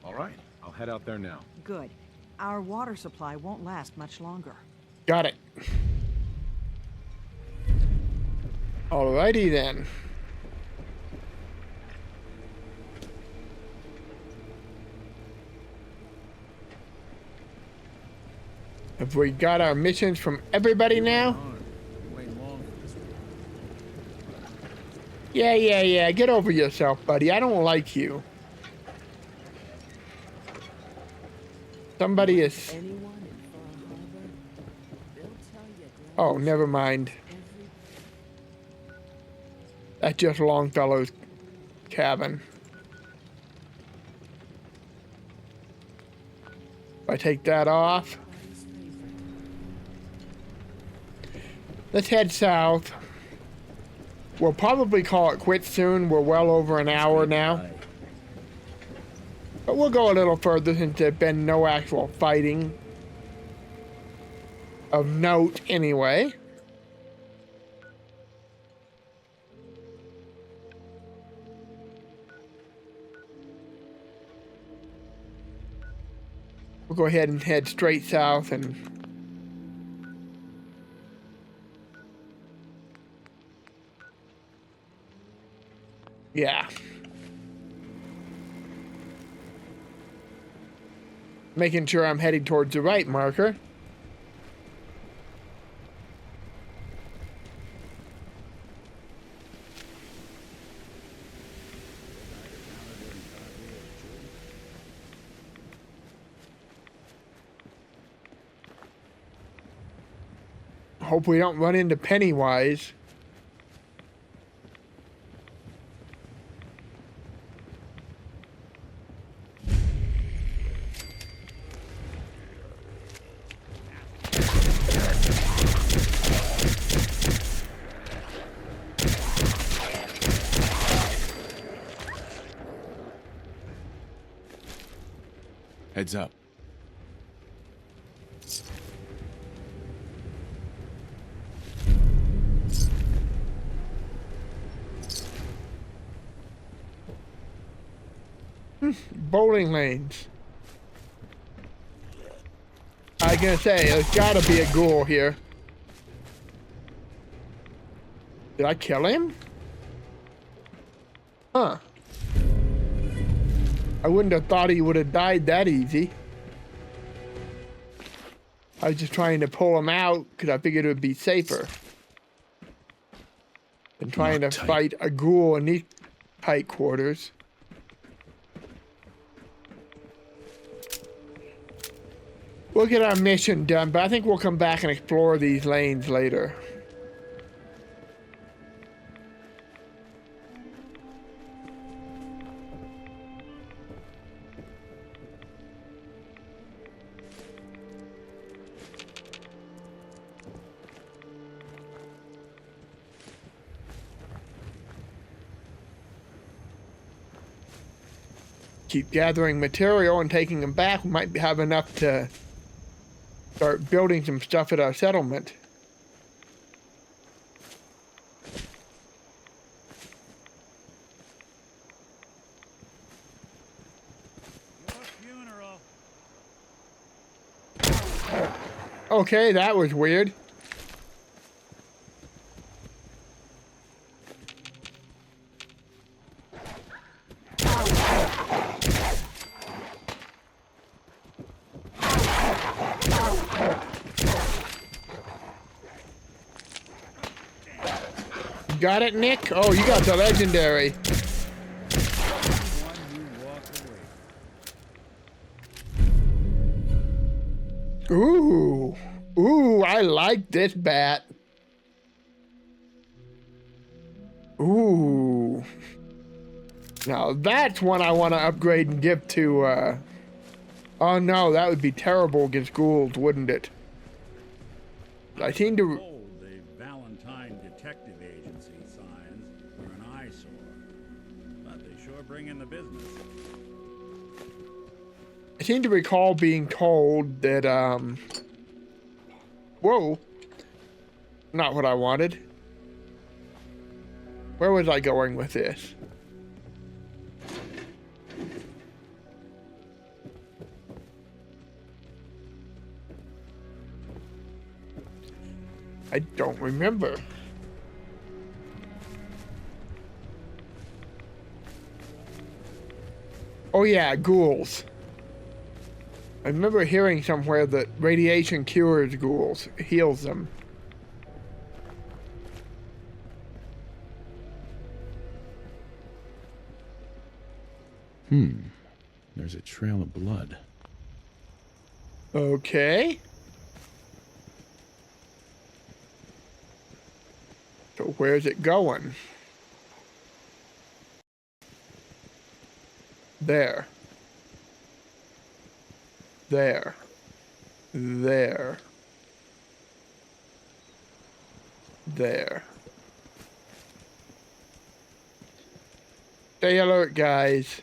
All right, I'll head out there now. Good. Our water supply won't last much longer. Got it. Alrighty then. Have we got our missions from everybody now? Yeah. Get over yourself, buddy. I don't like you. Somebody is... Oh, never mind. That's just Longfellow's cabin. If I take that off. Let's head south. We'll probably call it quits soon. We're well over an hour now. But we'll go a little further since there's been no actual fighting. Of note, anyway. We'll go ahead and head straight south and... Yeah. Making sure I'm heading towards the right marker. Hope we don't run into Pennywise. Heads up. Bowling lanes. I was gonna say, there's gotta be a ghoul here. Did I kill him? Huh. I wouldn't have thought he would have died that easy. I was just trying to pull him out because I figured it would be safer than trying to fight a ghoul in these tight quarters. We'll get our mission done, but I think we'll come back and explore these lanes later. Keep gathering material and taking them back. We might have enough to start building some stuff at our settlement. Okay, that was weird. Got it, Nick? Oh, you got the legendary. Ooh. Ooh, I like this bat. Ooh. Now that's one I want to upgrade and give to, oh no, that would be terrible against ghouls, wouldn't it? I seem to... The Valentine Detective Agency signs are an eyesore, but they sure bring in the business. I seem to recall being told that, whoa. Not what I wanted. Where was I going with this? I don't remember. Oh yeah, ghouls. I remember hearing somewhere that radiation cures ghouls, heals them. There's a trail of blood. Okay. So where's it going? There. There. There. There. Stay alert, guys.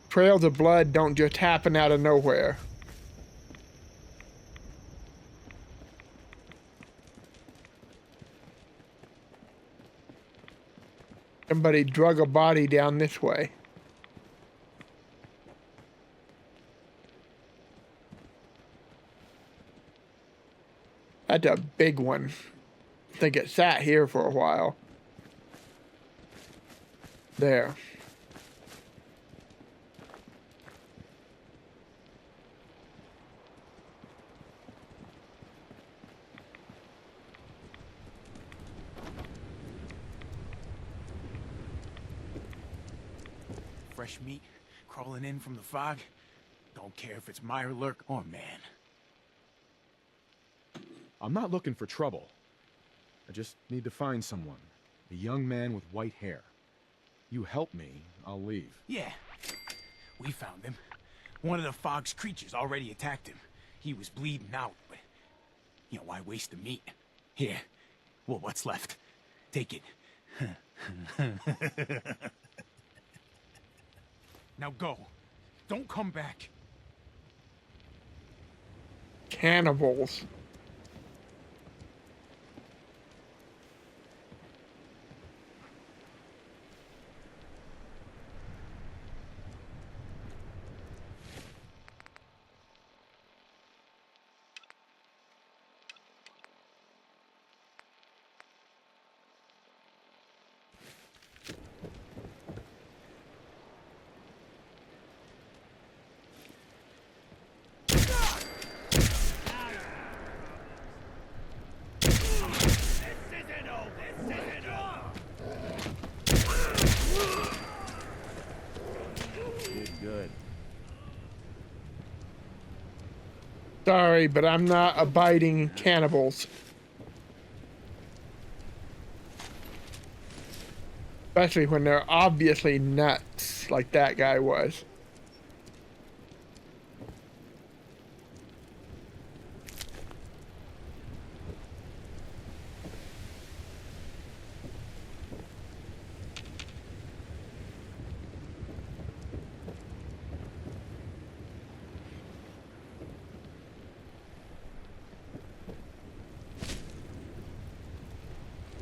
Trails of blood don't just happen out of nowhere. Somebody drug a body down this way. That's a big one. I think it sat here for a while. There. Fresh meat crawling in from the fog. Don't care if it's Meyer Lurk or man. I'm not looking for trouble. I just need to find someone. A young man with white hair. You help me, I'll leave. Yeah, we found him. One of the fog's creatures already attacked him. He was bleeding out, but, you know, why waste the meat? Here, well, what's left? Take it. Now go. Don't come back. Cannibals. Good. Sorry, but I'm not abiding cannibals. Especially when they're obviously nuts, like that guy was.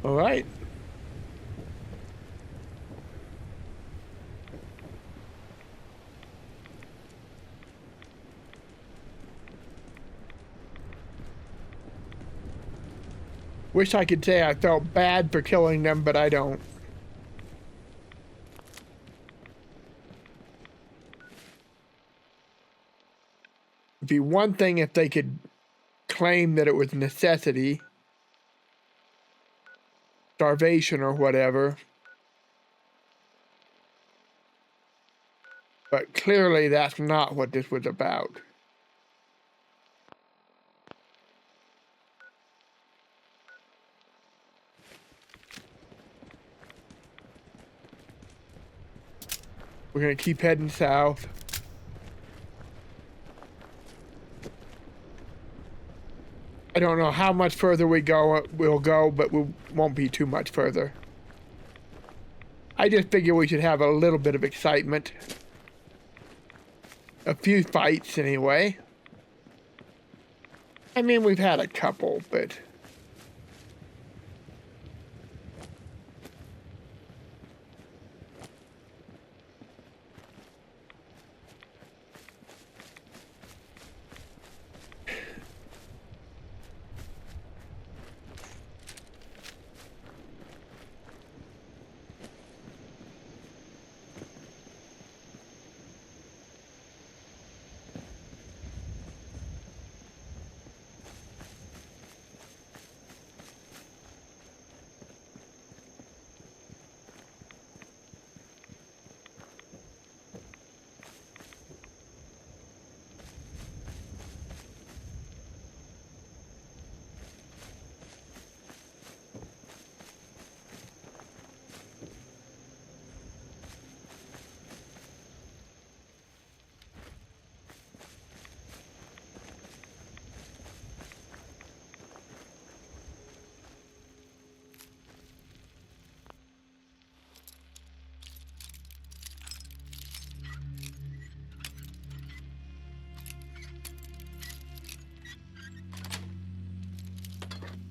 All right. Wish I could say I felt bad for killing them, but I don't. It'd be one thing if they could claim that it was necessity, starvation or whatever. But clearly that's not what this was about. We're gonna keep heading south. I don't know how much further we'll go, but we won't be too much further. I just figure we should have a little bit of excitement. A few fights anyway. I mean, we've had a couple, but...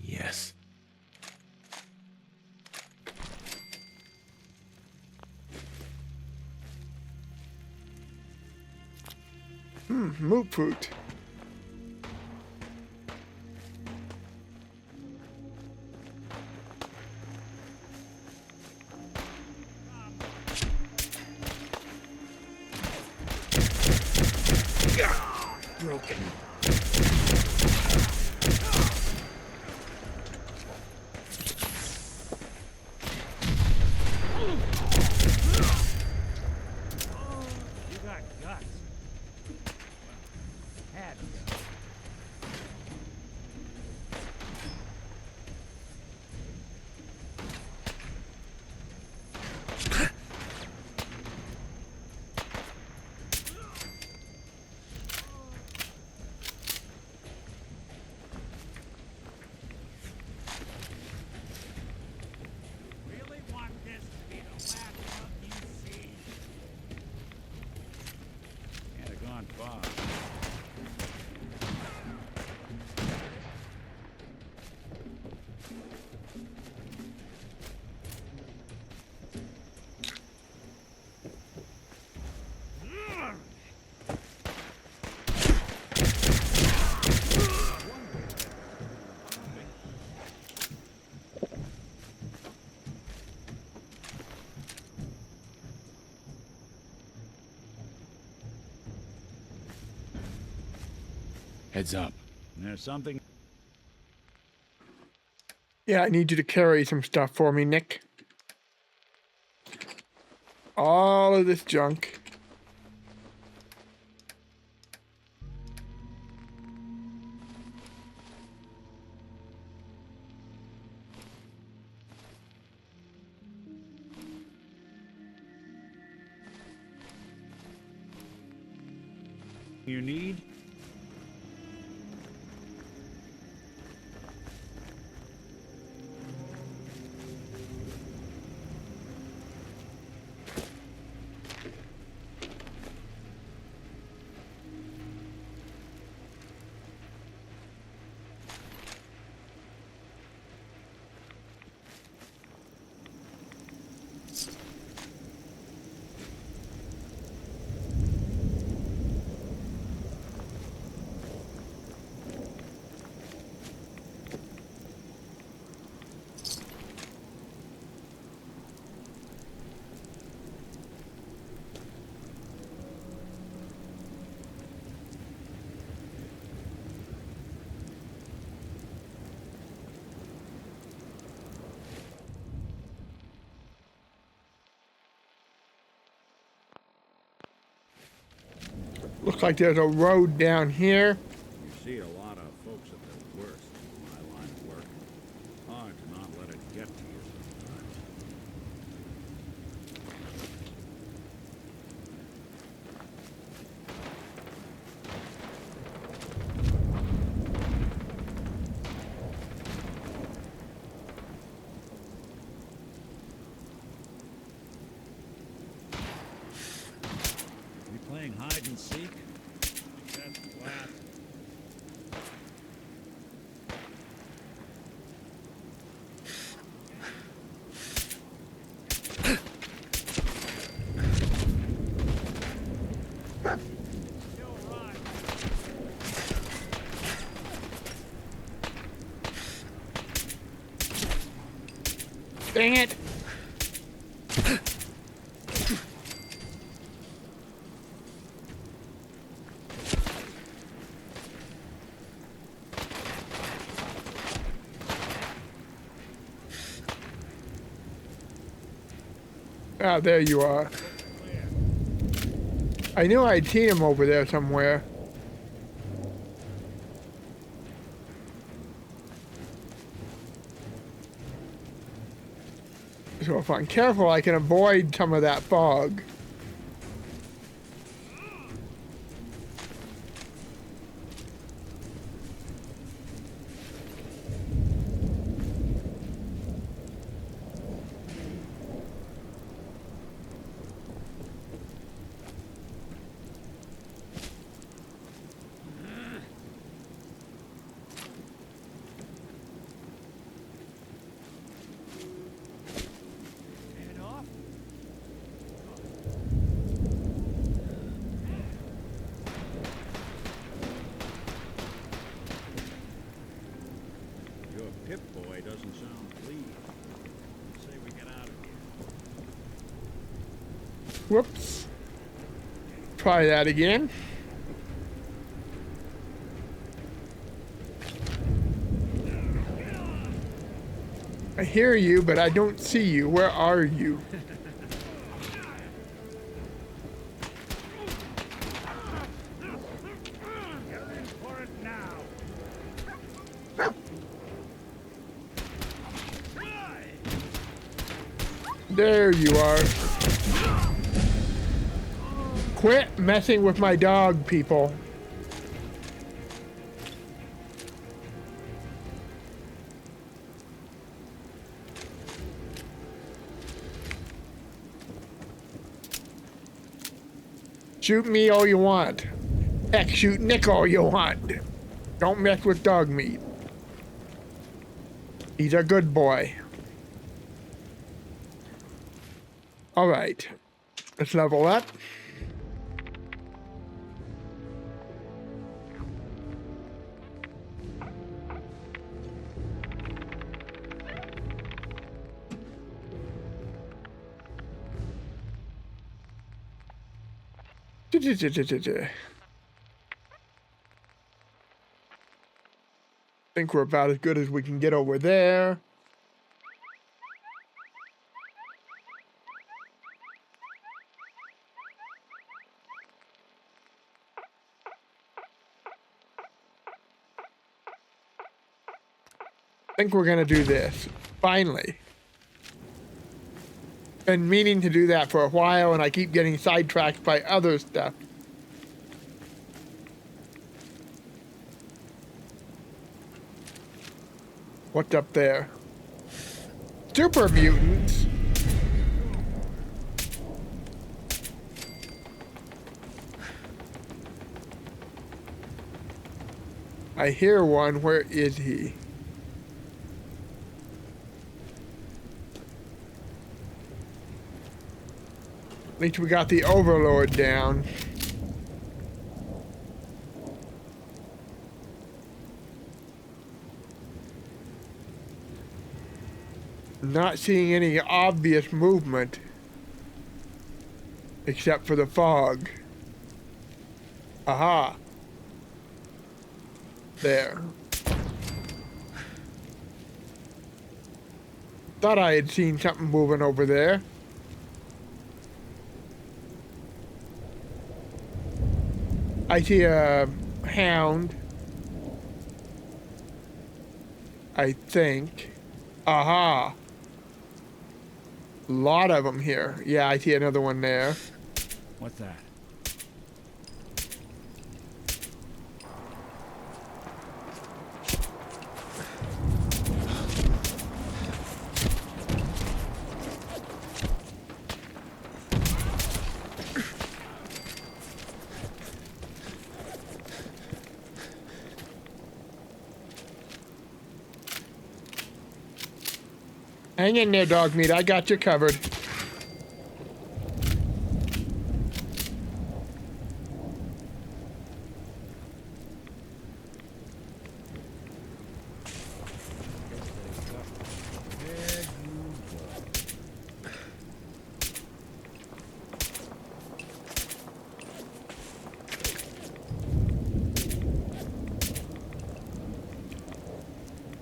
Yes. Moot fruit. Broken. You got guts. Had guts. Heads up. There's something. Yeah, I need you to carry some stuff for me, Nick. All of this junk. You need? Looks like there's a road down here. You see a lot of folks at their worst in my line of work. Hard to not let it get to you sometimes. You playing hide and seek? That's flat. Dang it! Ah, there you are. I knew I'd seen him over there somewhere. So if I'm careful, I can avoid some of that fog. Your Pip-Boy doesn't sound pleased. Say we get out of here. Whoops. Try that again. I hear you, but I don't see you. Where are you? There you are. Quit messing with my dog, people. Shoot me all you want. Heck, shoot Nick all you want. Don't mess with dog meat. He's a good boy. All right, let's level up. think we're about as good as we can get over there. I think we're gonna do this. Finally. Been meaning to do that for a while, and I keep getting sidetracked by other stuff. What's up there? Super mutants? I hear one. Where is he? At least we got the Overlord down. Not seeing any obvious movement except for the fog. Aha. There. Thought I had seen something moving over there. I see a hound. I think. Aha. A lot of them here. Yeah, I see another one there. What's that? Hang in there, dog meat. I got you covered.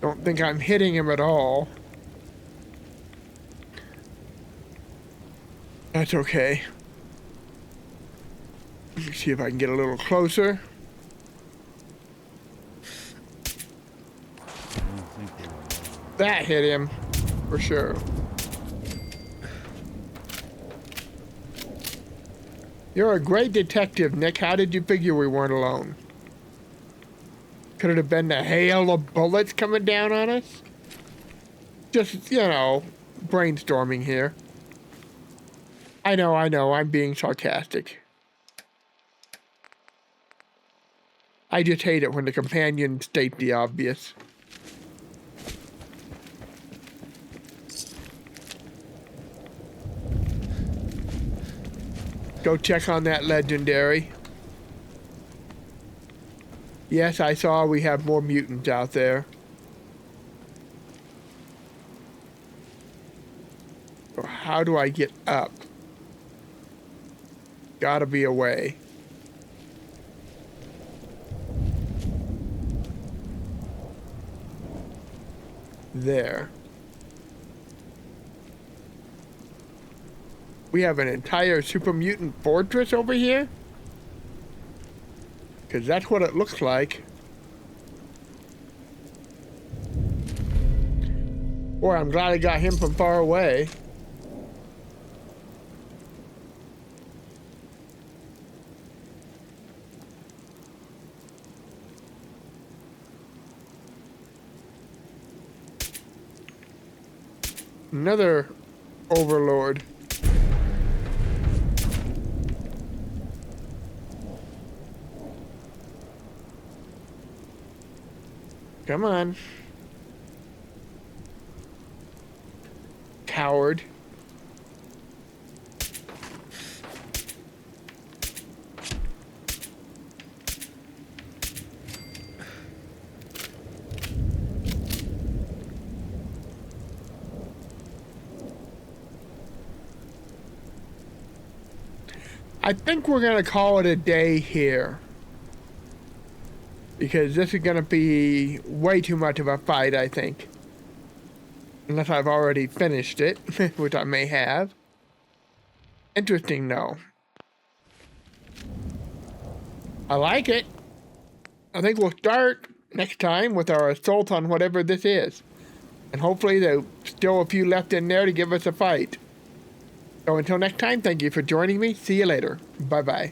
Don't think I'm hitting him at all. That's okay. Let me see if I can get a little closer. That hit him, for sure. You're a great detective, Nick. How did you figure we weren't alone? Could it have been the hail of bullets coming down on us? Just, you know, brainstorming here. I know, I'm being sarcastic. I just hate it when the companions state the obvious. Go check on that legendary. Yes, I saw we have more mutants out there. So how do I get up? Gotta be a way. There. We have an entire super mutant fortress over here? Because that's what it looks like. Boy, I'm glad I got him from far away. Another overlord. Come on. Coward. I think we're gonna call it a day here. Because this is going to be way too much of a fight, I think. Unless I've already finished it, which I may have. Interesting, though. I like it. I think we'll start next time with our assault on whatever this is. And hopefully there's still a few left in there to give us a fight. So until next time, thank you for joining me. See you later. Bye-bye.